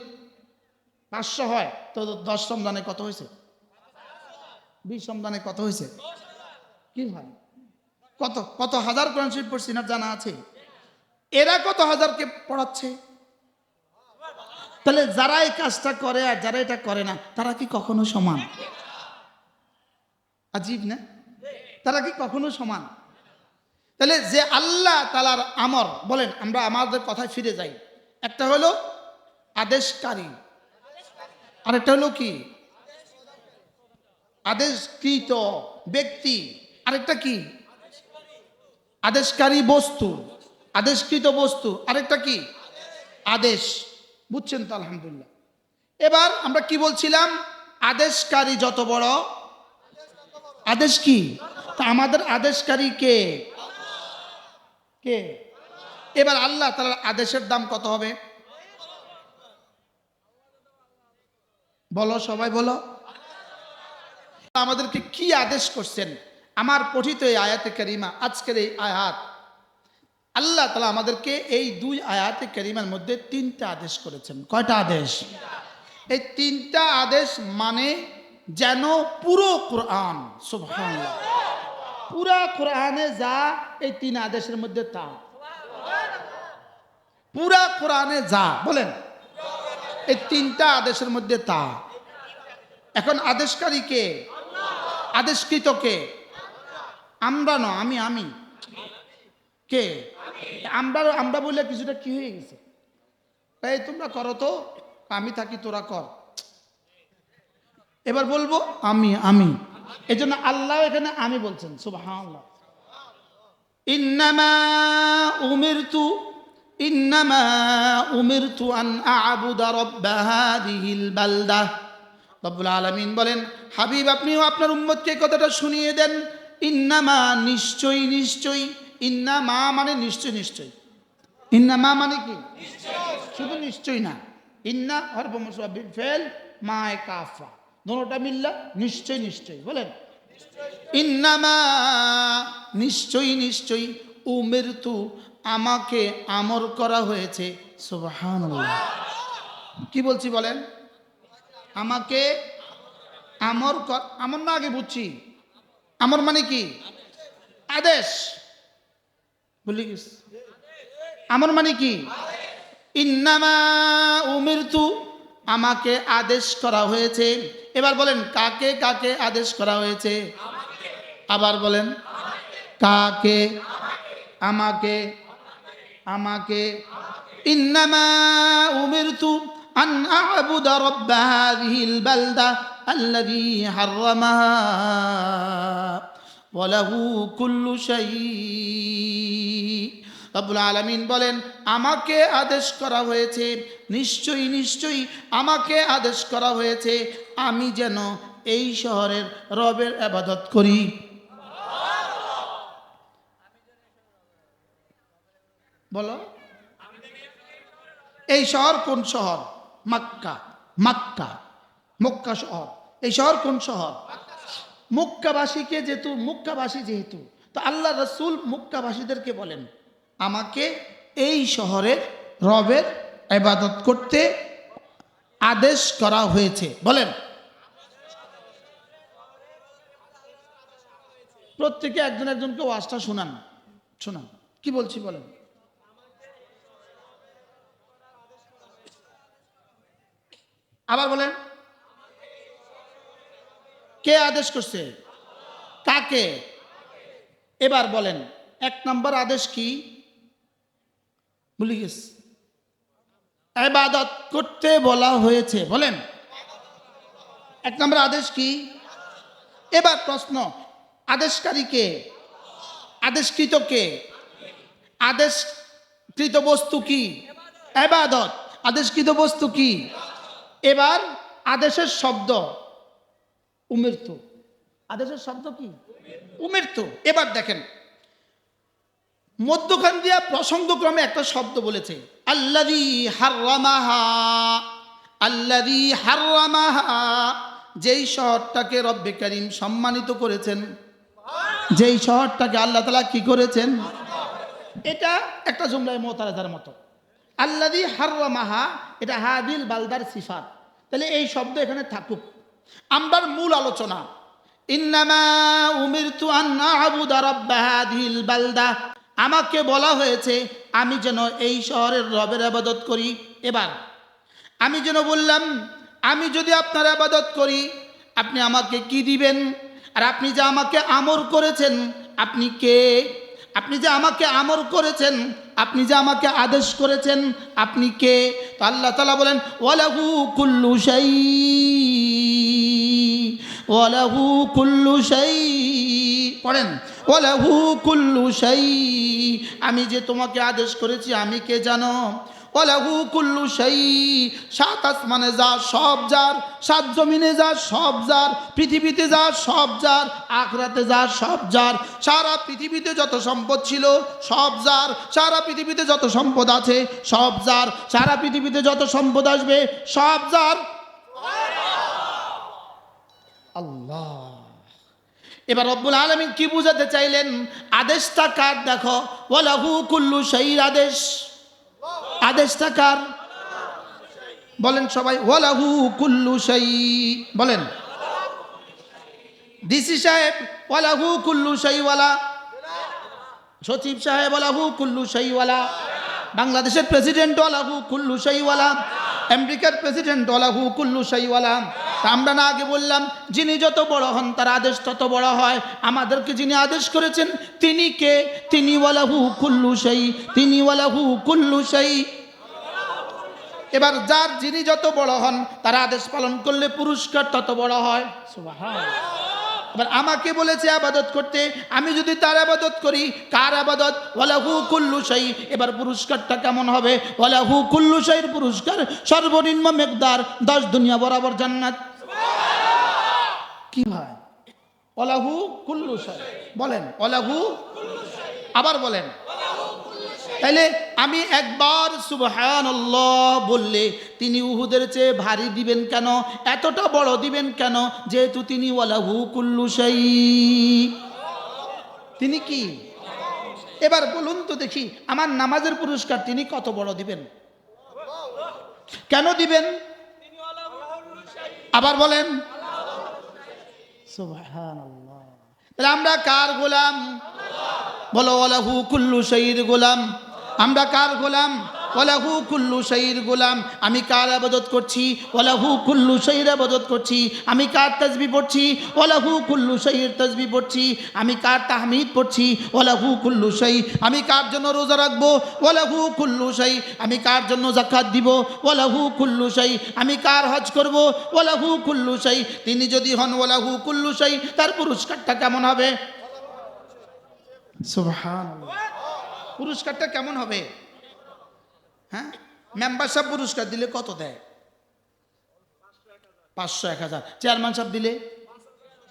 500 হয় তো 10 রমজানে কত হয়েছে? 20 রমজানে কত হয়েছে? কি হয়? কত কত হাজার কোরআন শরীফ পড়ছে ইনার জানা আছে। এরা কত হাজারকে পড়াচ্ছে। তাহলে যারা এই কাজটা করে আর যারা এটা করে না, তারা কি কখনো সমান? আজীব না? তারা কি কখনো সমান? তাহলে যে আল্লাহ তাআলার আমর, বলেন আমরা আমাদের কথায় ফিরে যাই, একটা হলো আদেশকারী, আরেকটা হলো কি? আদেশকৃত ব্যক্তি, আরেকটা কি? আদেশকারী বস্তু, আদেশকৃত বস্তু, আরেকটা কি? আদেশ। বুঝছেন তো? আলহামদুলিল্লাহ। এবার আমরা কি বলছিলাম? আদেশকারী যত বড়, আদেশ কি? তা আমাদের আদেশকারী কে? কে? এবার আল্লাহ তাআলার আদেশের দাম কত হবে? বলো, সবাই বলো। আমাদেরকে কি আদেশ করছেন? আমার পঠিত এই আয়াতে কারিমা, আজকের এই আয়াত, আল্লাহ তাআলা আমাদেরকে এই 2 আয়াতে কারিমার মধ্যে 3টা আদেশ করেছেন। কয়টা আদেশ? এই 3টা আদেশ মানে যেন পুরো কোরআন, সুবহানাল্লাহ, পুরা কোরআনে যা এই 3 আদেশের মধ্যে তা, পুরা কোরআনে যা, বলেন এই 3টা আদেশের মধ্যে তা। এখন আদেশকারী কে? আদেশকৃত কে? আমরা না, আমি কে? আমরা বললে কিছুটা কি হয়ে গেছে? এই তোমরা করো তো, আমি থাকি তোরা কর। এবার বলবো আমি, এই জন্য আল্লাহ এখানে আমি বলছেন, সুবহানাল্লাহ। ইন্নামা উমিরতু আন আ'বুদা রাব্ব হাযিহিল বালদাহ। রব্বুল আলামিন বলেন, হাবিব আপনিও আপনার উম্মতকে কথাটা শুনিয়ে দেন। ইন্নামা, নিশ্চয়ই, নিশ্চয়ই। ইন্নামা মানে নিশ্চয়, নিশ্চয়। ইন্নামা মানে কি? শুধু নিশ্চয় না, ইন্না হরফ মুসাব্বিল ফেল মায়ে কাফা, দুটোটা মিললা নিশ্চয়, নিশ্চয়। বলেন ইন্নামা, নিশ্চয়ই, নিশ্চয়ই। উমিরতু, আমাকে আমর করা হয়েছে। সুবহানাল্লাহ। কি বলছি বলেন? আমাকে আমর আমর না, আগে বুঝছি আমর মানে কি? আদেশ। বলি গেছি আমর মানে কি? ইন্নামা উমিরতু, আমাকে আদেশ করা হয়েছে। এবার বলেন কাকে কাকে আদেশ করা হয়েছে? আবার বলেন কাকে? আমাকে, আমাকে। ইন্নামা উমিরতু আন আ'বুদা রাব্ব হাযিহিল বালদা আল্লাযী হাররামাহা ওয়া লাহু কুল্লু শাই। রব্বুল আলামিন বলেন, আমাকে আদেশ করা হয়েছে, নিশ্চয়ই, নিশ্চয়ই আমাকে আদেশ করা হয়েছে আমি যেন এই শহরের রবের ইবাদত করি। বলো, এই শহর কোন শহর? মক্কা। মক্কা, মক্কা শহর। এই শহর কোন শহর? মক্কাবাসীকে যেহেতু, মক্কাবাসী যেহেতু, তো আল্লাহ রাসূল মক্কাবাসীদেরকে বলেন আমাকে এই শহরের রবের ইবাদত করতে আদেশ করা হয়েছে। বলেন প্রত্যেকে একজন একজনকে ওয়াজটা শোনান, শোনান কি বলছি বলেন। আবার বলেন কে আদেশ করছে? কাকে? এবার বলেন 1 নম্বর আদেশ কি? ভুলে গেছি। ইবাদত করতে বলা হয়েছে। বলেন 1 নম্বর আদেশ কি? এবার প্রশ্ন, আদেশকারী কে? আদেশকৃত কে? আদেশকৃত বস্তু কি? ইবাদত। আদেশকৃত বস্তু কি? এবার আদেশের শব্দ উমিরতু। আদেশের শব্দ কি? উমিরতু। এবার দেখেন মধ্যখান দিয়া প্রসঙ্গক্রমে একটা শব্দ বলেছে, আল্লাযী হাররামাহা। আল্লাযী হাররামাহা, যেই শহরটাকে রব্বে কারীম সম্মানিত করেছেন, যেই শহরটাকে আল্লাহ তাআলা কি করেছেন। এটা একটা জুমলায় মুতারাজার মতো। আল্লাযী হাররামাহা, এটা হাদিল বালদার সিফাত। তাহলে এই শব্দ এখানে থাকুক। আমরার মূল আলোচনা, ইন্নামা উমিরতু আন আ'বুদা রাব্ব হাদিহিল বালদা, আমাকে বলা হয়েছে আমি যেন এই শহরের রবের ইবাদত করি। এবার আমি যেন বললাম, আমি যদি আপনার ইবাদত করি আপনি আমাকে কি দিবেন? আর আপনি যে আমাকে আমর করেছেন, আপনি কে? আপনি যে আমাকে আমর করেছেন, আপনি যে আমাকে আদেশ করেছেন, আপনি কে? তো আল্লাহ তাআলা বলেন ওয়ালাহু কুল্লু শাই, ওয়ালাহু কুল্লু শাই, পড়েন ওয়ালাহু কুল্লু শাই, আমি যে তোমাকে আদেশ করেছি আমি কে জানো? ওয়ালাহু কুল্লু শাই, সাত আসমানে যা সব যার, সাত জমিনে যা সব যার, পৃথিবীতে যা সব যার, আখিরাতে যা সব যার, সারা পৃথিবীতে যত সম্পদ ছিল সব যার, সারা পৃথিবীতে যত সম্পদ আছে সব যার, সারা পৃথিবীতে যত সম্পদ আসবে সব যার। আল্লাহ। এবার রব্বুল আলামিন কি বুঝাতে চাইলেন? আদেশটা কার? দেখো ওয়ালাহু কুল্লু শাইর আদেশ, আদেশটা কার? বলেন সবাই ওয়ালাহু কুল্লু শাই, বলেন ডিসি সাহেব ওয়ালাহু কুল্লু শাইওয়ালা, সচিব সাহেব ওয়ালাহু কুল্লু শাইওয়ালা, বাংলাদেশের প্রেসিডেন্ট ওয়ালাহু কুল্লু শাইওয়ালা, আমেরিকার প্রেসিডেন্ট ওয়ালাহু কুল্লু শাইওয়ালা। তা আমরা না আগে বললাম যিনি যত বড় হন তার আদেশ তত বড় হয়। আমাদেরকে যিনি আদেশ করেছেন তিনি কে? তিনি ওয়ালাহু কুল্লু শাই, তিনি ওয়ালাহু কুল্লু শাই। এবার যার যিনি যত বড় হন তার আদেশ পালন করলে পুরস্কার তত বড় হয়। সুবহানাল্লাহ। এবার আমাকে বলেছে ইবাদত করতে, আমি যদি তার ইবাদত করি, কার ইবাদত? ওয়ালাহু কুল্লু শাই। এবার পুরস্কারটা কেমন হবে? ওয়ালাহু কুল্লু শাইর পুরস্কার সর্বনিম্ন মিকদার 10 দুনিয়া বরাবর জান্নাত। কি ভাই? ওয়ালাহু কুল্লু শাই, বলেন ওয়ালাহু কুল্লু শাই, আবার বলেন। তাইলে আমি একবার সুবহানাল্লাহ বললে তিনি উহুদের চেয়ে ভারী দিবেন কেন? এতটা বড় দিবেন কেন? যেহেতু তিনি ওয়ালাহু কুল্লু শাই, তিনি কি? এবার বলুন তো দেখি আমার নামাজের পুরস্কার তিনি কত বড় দিবেন? কেন দিবেন? আবার বলেন সুবহানাল্লাহ। তাহলে আমরা কার গোলাম? বলো ওয়ালাহু কুল্লু শাইর গোলাম। আমরা কার গোলাম? ওয়ালাহু কুল্লু শাইর গোলাম। আমি কার ইবাদত করছি? ওয়ালাহু কুল্লু শাইর ইবাদত করছি। আমি কার তাসবিহ পড়ছি? ওয়ালাহু কুল্লু শাইর তাসবিহ পড়ছি। আমি কার তাহমিদ পড়ছি? ওয়ালাহু কুল্লু শাই। আমি কার জন্য রোজা রাখবো? ওয়ালাহু কুল্লু শাই। আমি কার জন্য যাকাত দিব? ওয়ালাহু কুল্লু শাই। আমি কার হজ করব? ওয়ালাহু কুল্লু শাই। তিনি যদি হন ওয়ালাহু কুল্লু শাই, তার পুরস্কারটা কেমন হবে? সুবহানাল্লাহ। পুরস্কারটা কেমন হবে? হ্যাঁ, মেম্বারশিপ পুরস্কার দিলে কত দেয়? 500 1000। চেয়ারম্যান সাহেব দিলে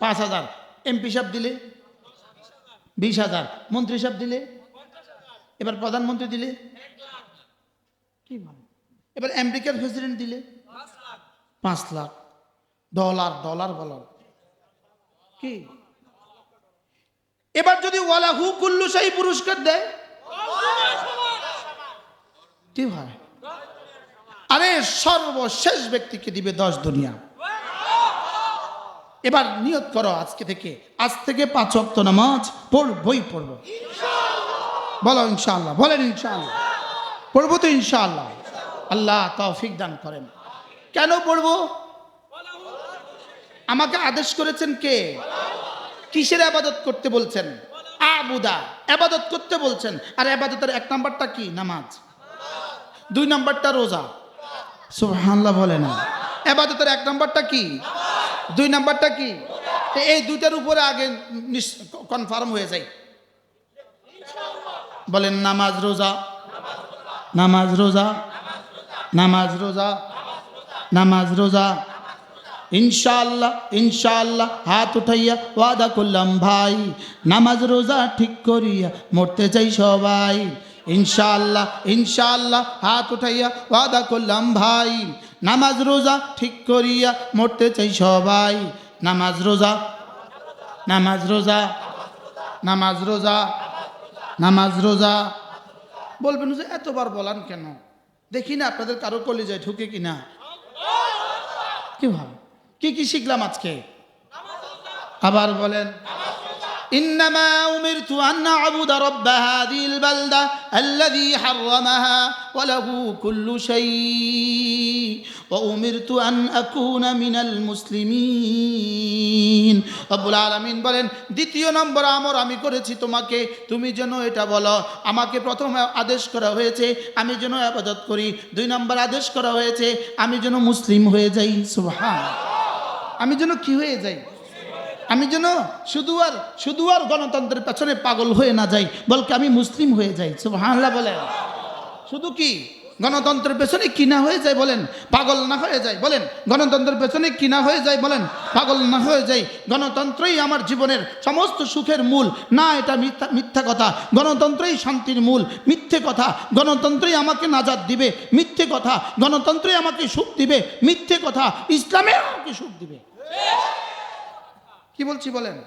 5000, এমপি সাহেব দিলে 20000, মন্ত্রী সাহেব দিলে, এবার প্রধানমন্ত্রী দিলে কি বলে, এবার আমেরিকার প্রেসিডেন্ট দিলে 5 লাখ ডলার। ডলার বলো কি? এবার যদি ওয়ালাহু কুল্লু শাই পুরস্কার দেয় কি হয়? আরে সর্বশেষ ব্যক্তিকে দিবে 10 দুনিয়া। এবার নিয়ত করো আজকে থেকে, আজ থেকে 5 ওয়াক্ত নামাজ পড়বই পড়বো ইনশাআল্লাহ। বলো ইনশাআল্লাহ, বলেন ইনশাআল্লাহ। পড়বো তো ইনশাআল্লাহ। আল্লাহ তৌফিক দান করেন। কেন পড়বো? আমাকে আদেশ করেছেন কে? কিসের ইবাদত করতে বলছেন? আবুদা, ইবাদত করতে বলছেন। আর ইবাদতের 1 নাম্বারটা কি? নামাজ। 2 নাম্বারটা রোজা। সুবহানাল্লাহ বলে না। ইবাদতের 1 নাম্বারটা কি? 2 নাম্বারটা কি? এই দুইটার উপরে আগে কনফার্ম হয়ে যায়। বলেন নামাজ রোজা, নামাজ রোজা, নামাজ রোজা, নামাজ রোজা। ইনশাআল্লাহ ইনশাআল্লাহ হাত উঠাইয়া ওয়াদা করলাম ভাই, নামাজ রোজা ঠিক করিয়া মরতে চাই সবাই। ইনশাআল্লাহ ইনশাআল্লাহ হাত উঠাইয়া ওয়াদা করলাম ভাই, নামাজ রোজা ঠিক করিয়া মরতে চাই সবাই। নামাজ রোজা, নামাজ রোজা, নামাজ রোজা, নামাজ রোজা। বলবেন যে এতবার বলান কেন? দেখি না আপনাদের কারো কলিজায় ঢুকে কিনা। কি ভাব, কি কি শিখলাম আজকে? আবার বলেন, إنما أمرت أن أعبد رب هذه البلدة الذي حرمها وله كل شيء وأمرت أن أكون من المسلمين رب العالمين বলেন, দ্বিতীয় নম্বর আমর আমি করেছি তোমাকে, তুমি যেন এটা বলো। আমাকে প্রথম আদেশ করা হয়েছে আমি যেন ইবাদত করি, 2 নম্বর আদেশ করা হয়েছে আমি যেন মুসলিম হয়ে যাই। সুবহানাল্লাহ, আমি যেন কি হয়ে যাই? আমি যেন শুধু আর গণতন্ত্রের পেছনে পাগল হয়ে না যাই, বলকে আমি মুসলিম হয়ে যাই। সুবহানাল্লাহ বলেন। শুধু কি গণতন্ত্রের পেছনে কি না হয়ে যায় বলেন? পাগল না হয়ে যায় বলেন? গণতন্ত্রের পেছনে কি না হয়ে যায় বলেন? পাগল না হয়ে যায়। গণতন্ত্রই আমার জীবনের সমস্ত সুখের মূল না, এটা মিথ্যা কথা। গণতন্ত্রই শান্তির মূল, মিথ্যে কথা। গণতন্ত্রই আমাকে নাজাত দিবে, মিথ্যে কথা। গণতন্ত্রই আমাকে সুখ দিবে, মিথ্যে কথা। ইসলামে আমাকে সুখ দিবে। কি বলছি বলেন?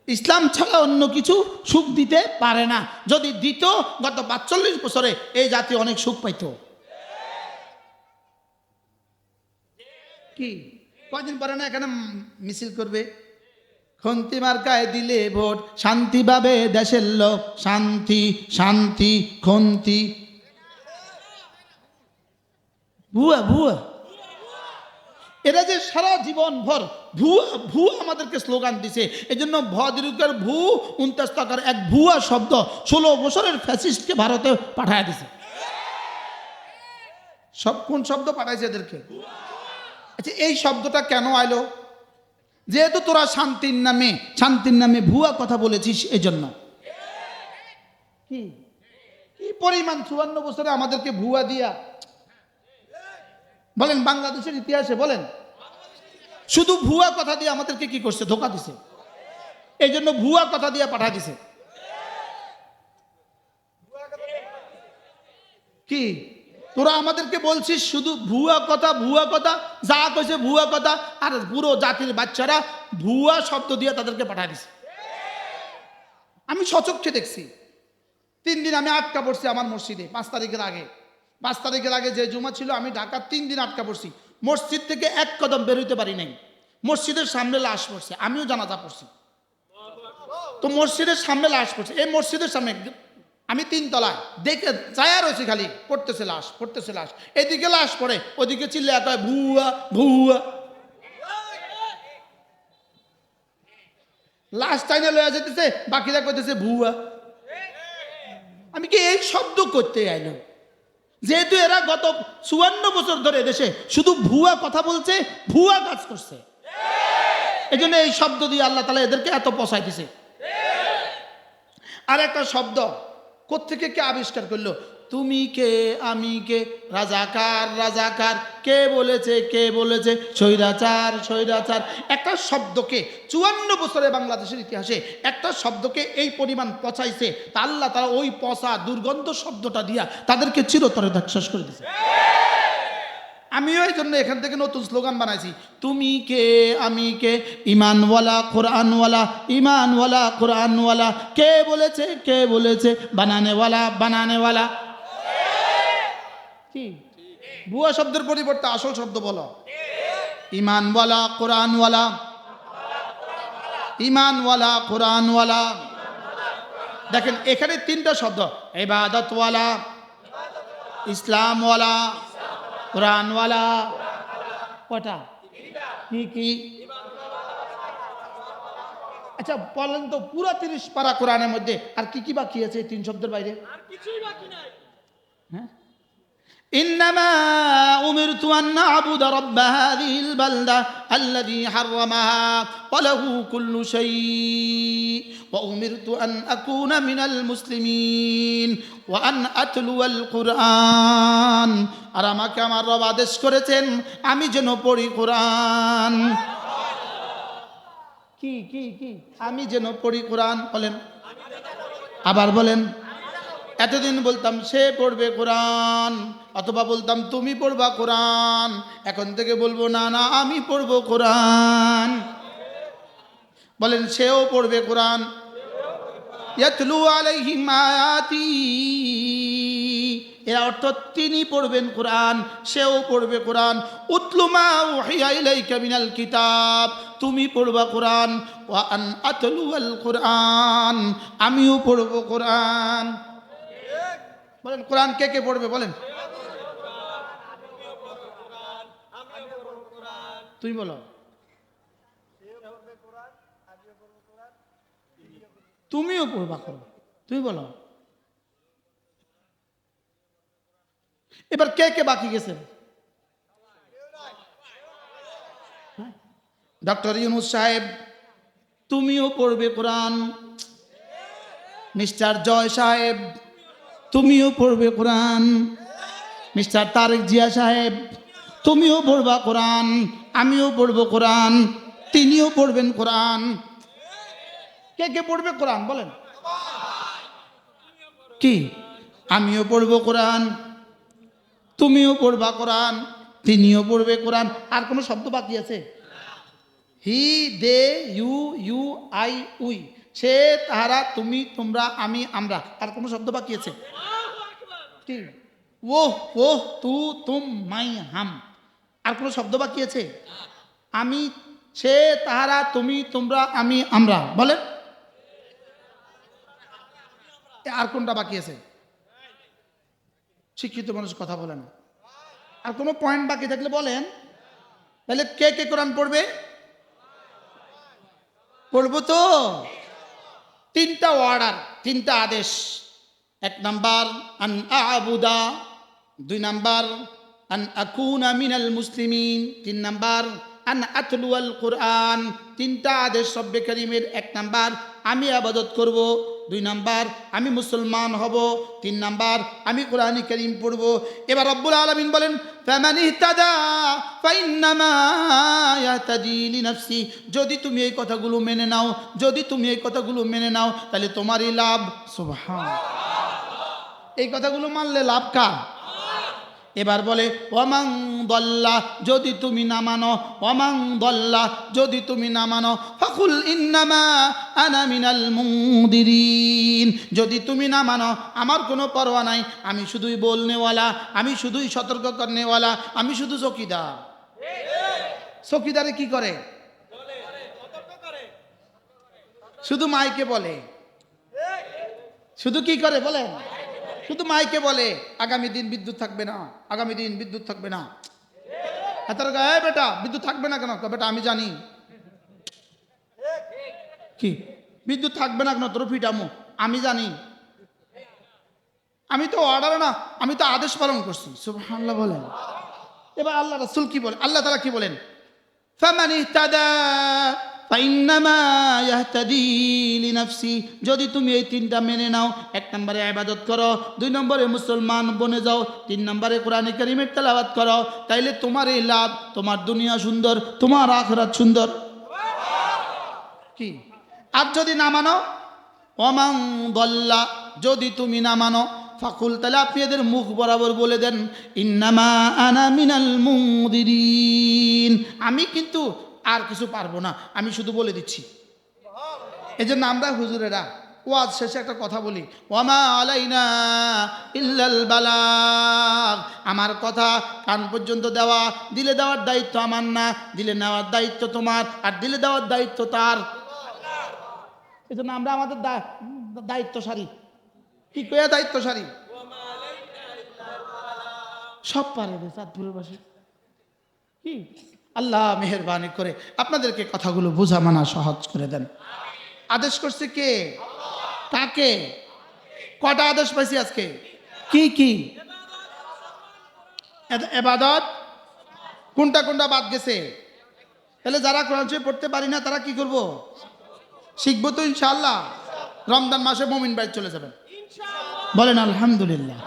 ইসলাম ছাড়া অন্য কিছু সুখ দিতে পারে না। যদি দিত গত 45 বছরে এই জাতি অনেক সুখ পাইত। কি কয়দিন পরে না এখানে মিছিল করবে, খন্তি মার্কায় দিলে ভোট, শান্তি পাবে দেশের লোক। শান্তি শান্তি খন্তি, ভুয়া ভুয়া। এরা যে সারা জীবন ভর ভুয়া ভুয়া আমাদেরকে স্লোগান দিছে। এই জন্য ভদ্রিকার ভু 29 টাকার এক ভুয়া শব্দ 16 বছরের ফ্যাসিস্টকে ভারতে পাঠায় দিছে। সব কোন শব্দ পাঠাইছে এদেরকে? আচ্ছা, এই শব্দটা কেন আইলো? যেহেতু তোরা শান্তির নামে ভুয়া কথা বলেছিস, এই জন্য। কি কি পরিমাণ 54 বছরে আমাদেরকে ভুয়া দিয়া বলেন, বাংলাদেশের ইতিহাসে বলেন, শুধু ভুয়া কথা দিয়ে আমাদেরকে কি করছে? ধোকা দিছে। এই জন্য ভুয়া কথা দিয়ে পাঠা দিছে। কি তোরা আমাদেরকে বলছিস শুধু ভুয়া কথা, ভুয়া কথা, যা কইছে ভুয়া কথা, আর পুরো জাতির বাচ্চারা ভুয়া শব্দ দিয়ে তাদেরকে পাঠা দিছে। আমি সচক্ষে দেখছি। 3 দিন আমি আটকা পড়ছি আমার মসজিদে। 5 তারিখের আগে যে জুমা ছিল, আমি ঢাকা 3 দিন আটকা পড়ছি। মসজিদ থেকে 1 কদম বেরোতে পারি নাই। মসজিদের সামনে লাশ পড়ছে, আমিও জানাজা পড়ছি। তো মসজিদের সামনে লাশ পড়ছে, এই মসজিদের সামনে আমি 3 তলায় দেখে চায়া রয়েছি, খালি পড়তেছে লাশ। এদিকে লাশ পড়ে, ওদিকে চিল্লে কয় ভুয়া ভুয়া। লাশ টাইনে লয়া যেতেছে, বাকিরা কইতেছে ভুয়া। আমি কি এই শব্দ করতে আইলো? যেহেতু এরা গত 54 বছর ধরে দেশে শুধু ভুয়া কথা বলছে, ভুয়া কাজ করছে, এই জন্য এই শব্দ দিয়ে আল্লাহ তাআলা এদেরকে এত পচাই দিছে। আর একটা শব্দ কোত্থেকে কে আবিষ্কার করলো? তুমি কে, আমি কে, রাজাকার, কে বলেছে স্বৈরাচার। একটা শব্দকে 54 বছরে বাংলাদেশের ইতিহাসে একটা শব্দকে এই পরিমাণ পচাইছে, তা আল্লাহ তাআলা ওই পচা দুর্গন্ধ শব্দটা দিয়া তাদেরকে চিরতরে ধ্বংস করে দিয়েছে। আমিও এই জন্য এখান থেকে নতুন স্লোগান বানাইছি, তুমি কে, আমি কে, ইমানওয়ালা কোরআনওয়ালা। কে বলেছে বানানেওয়ালা। কি ভুয়া শব্দের পরিবর্তে আসল শব্দ বলো। ইমানওয়ালা কোরআনওয়ালা। দেখেন এখানে 3টা শব্দ, ইবাদতওয়ালা, ইসলামওয়ালা, কোরআনওয়ালা। কটা? কি? আচ্ছা বলেন তো, পুরা 30 পারা কোরআনের মধ্যে আর কি বাকি আছে এই 3 শব্দের বাইরে? আর কিছুই বাকি নাই। হ্যাঁ, إنما أمرت أن أعبد رب هذه البلدة الذي حرمها وله كل شيء وأمرت أن أكون من المسلمين وأن أتلو القرآن। আর আমাকে আমার রব আদেশ করেছেন আমি যেন পড়ি কোরআন। কি আমি যেন পড়ি কোরআন। বলেন, আবার বলেন। এতদিন বলতাম সে পড়বে কোরআন, অথবা বলতাম তুমি পড়বা কোরআন। এখন থেকে বলবো না না আমি পড়বো কোরআন। বলেন সেও পড়বে কোরআন। ইয়াতলু আলাইহিম আয়াতি, এর অর্থ তিনি পড়বেন কোরআন, সেও পড়বে কোরআন। উতলু মা উহিয়া ইলাইকা মিনাল কিতাব, তুমি পড়বা কোরআন। ওয়া আন আতলু আল কোরআন, আমিও পড়বো কোরআন। বলেন কোরআন কে কে পড়বে বলেন? তুমি বলো। তুমিও পড়বা কোরআন, তুমি বলো। এবার কে কে বাকি গেছে? ডক্টর ইউনূস সাহেব তুমিও পড়বে কোরআন। মিস্টার জয় সাহেব তুমিও পড়বে কোরআন। মিস্টার তারেক জিয়া সাহেব তুমিও পড়বা কোরআন, আমিও পড়বো কোরআন, তিনিও পড়বেন কোরআন। কে কে পড়বে কোরআন বলেন? কি? আমিও পড়বো কোরআন, তুমিও পড়বা কোরআন, তিনিও পড়বে কোরআন। আর কোনো শব্দ বাকি আছে? হি, দে, ইউ, ইউ, আই, উই, সে, তাহারা, তুমি, তোমরা, আমি, আমরা। আর কোনো শব্দ বাকি আছে? কি? ও, তু, তুম, মাই, হাম। আর কোনো শব্দ বাকি আছে? আমি, সে, তাহারা, তুমি, তোমরা, আমি, আমরা। বলেন আর কোনটা বাকি আছে? শিক্ষিত মানুষ কথা বলে না। আর কোনো পয়েন্ট বাকি থাকলে বলেন। তাহলে কে কে কোরআন পড়বে? পড়বো তো। তিনটা অর্ডার, তিনটা আদেশ। এক নাম্বার আন আবুদা, দুই নাম্বার আন আকুনা মিনাল মুসলিমিন, তিন নাম্বার আন আতলু আল কোরআন। তিনটা আদেশ রব্বে কারীমের। এক নাম্বার আমি ইবাদত করব, দুই নাম্বার আমি মুসলমান হব, তিন নাম্বার আমি কোরআন কারীম পড়ব। এবার রব্বুল আলামিন বলেন ফামান ইহতাদা ফাইন্নামা ইয়াহতাদি লিনাফসি, যদি তুমি এই কথাগুলো মেনে নাও, যদি তুমি এই কথাগুলো মেনে নাও তাহলে তোমারই লাভ। সুবহানাল্লাহ, এই কথাগুলো মানলে লাভ কার? এবার বলে ওয়ামাং দল্লা, যদি তুমি না মানো, ওয়ামাং দল্লা, যদি তুমি না মানো, ফাকুল ইন্নামা আনা মিনাল মুনদিরিন, যদি তুমি না মানো আমার কোনো পরোয়া নাই, আমি শুধুই বলনেওয়ালা, আমি শুধুই সতর্ক করনেওয়ালা, আমি শুধু চৌকিদার। চৌকিদারে কি করে? শুধু মাইকে বলে। শুধু কি করে বলেন? শুধু মাইকে বলে আগামী দিন বিদ্যুৎ থাকবে না, আগামী দিন বিদ্যুৎ থাকবে না। বেটা বিদ্যুৎ থাকবে না কেন? বেটা আমি জানি। কি বিদ্যুৎ থাকবে না কেন? তোর ফিটামো আমি জানি, আমি তো অর্ডার না, আমি তো আদেশ পালন করছি। সুবহানাল্লাহ বলেন। এবার আল্লাহ রাসূল কি বলেন? আল্লাহ তাআলা কি বলেন? ফামান ইহতাদা ফাইন্নামা ইয়াহতাদি লিনাফসি, যদি তুমি এই তিনটা মেনে নাও, এক নম্বরে ইবাদত করো, দুই নম্বরে মুসলমান বনে যাও, তিন নম্বরে কোরআন কারীমের তেলাওয়াত করো, তাইলে তোমার এই লাভ, তোমার দুনিয়া সুন্দর, তোমার আখিরাত সুন্দর। কি? আর যদি না মানো, ওয়ামাং দল্লা, যদি তুমি না মানো, ফাকুল, তাহলে আপনি এদের মুখ বরাবর বলে দেন ইন্নামা আনা মিনাল মুনদিরিন, আমি কিন্তু আর কিছু পারবো না, আমি শুধু বলে দিচ্ছি। এই জন্য আমরা হুজুরেরা ওয়াজ শেষে একটা কথা বলি, ওয়ামা আলাইনা ইল্লাল বালাগ, আমার কথা কান পর্যন্ত দেওয়া, দিলে দেওয়ার দায়িত্ব আমার না, দিলে নেওয়ার দায়িত্ব তোমার, আর দিলে দেওয়ার দায়িত্ব তার। এই জন্য আমরা আমাদের দায়িত্ব সারি। কি কয়া দায়িত্ব সারি? সব পারে রে চাঁদপুরের বাসী। কি আল্লাহ মেহেরবানি করে আপনাদেরকে কথাগুলো বোঝা মানা সহজ করে দেন। আদেশ করছে কে? তাকে। কটা আদেশ পাইছি আজকে? কি কি? ইবাদত। কোনটা কোনটা বাদ গেছে? তাহলে যারা কোরআন শরীফ পড়তে পারি না তারা কি করব? শিখবো তো ইনশাআল্লাহ। রমজান মাসে মুমিন বাড়ি চলে যাবেন, বলেন আলহামদুলিল্লাহ।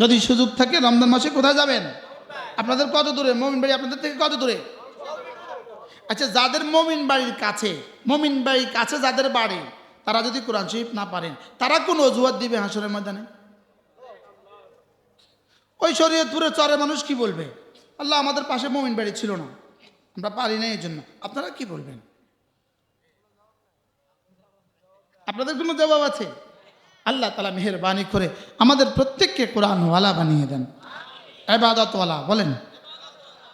যদি সুযোগ থাকে রমজান মাসে কোথায় যাবেন? আপনাদের কত দূরে মুমিন বাড়ি? আপনাদের থেকে কত দূরে? আচ্ছা, যাদের মুমিন বাড়ির কাছে, মুমিন বাড়ির কাছে যাদের বাড়ি, তারা যদি কোরআন শরীফ না পারেন, তারা কোন অজুহাত দিবে হাসরের ময়দানে? ওই শরীয়তপুরের চরে মানুষ কি বলবে? আল্লাহ আমাদের পাশে মুমিন বাড়ি ছিল না, আমরা পারি না, এই জন্য। আপনারা কি বলবেন? আপনাদের কোনো জবাব আছে? আল্লাহ তাআলা মেহেরবানি করে আমাদের প্রত্যেককে কোরআনওয়ালা বানিয়ে দেন, ইবাদতওয়ালা, বলেন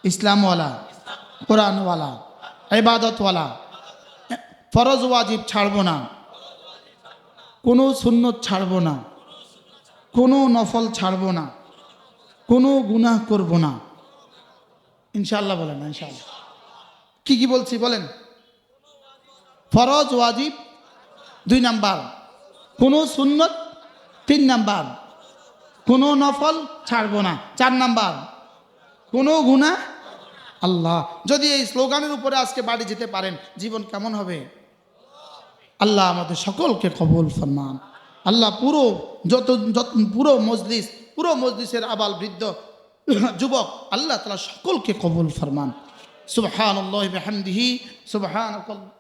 ইসলামওয়ালা, কোরআনওয়ালা, ইবাদতওয়ালা। ফরজ ওয়াজিব ছাড়বো না, কোনো সুন্নত ছাড়বো না, কোনো নফল ছাড়বো না, কোনো গুনাহ করব না, ইনশাআল্লাহ বলেন না ইনশাআল্লাহ। কি কি বলছি বলেন? ফরজ ওয়াজিব 2 নাম্বার, কোনো সুন্নত 3 নাম্বার, কোনো নফল ছাড়বো না 4 নাম্বার, কোনো গুনাহ। আল্লাহ যদি এই স্লোগানের উপরে আজকে বাড়ি যেতে পারেন, জীবন কেমন হবে? আল্লাহ আমাদের সকলকে কবুল ফরমান। আল্লাহ পুরো মজলিসের আবাল বৃদ্ধ যুবক আল্লাহ তাআলা সকলকে কবুল ফরমান। সুবহানাল্লাহি বিহামদিহি সুবহানাকাল্লাহ।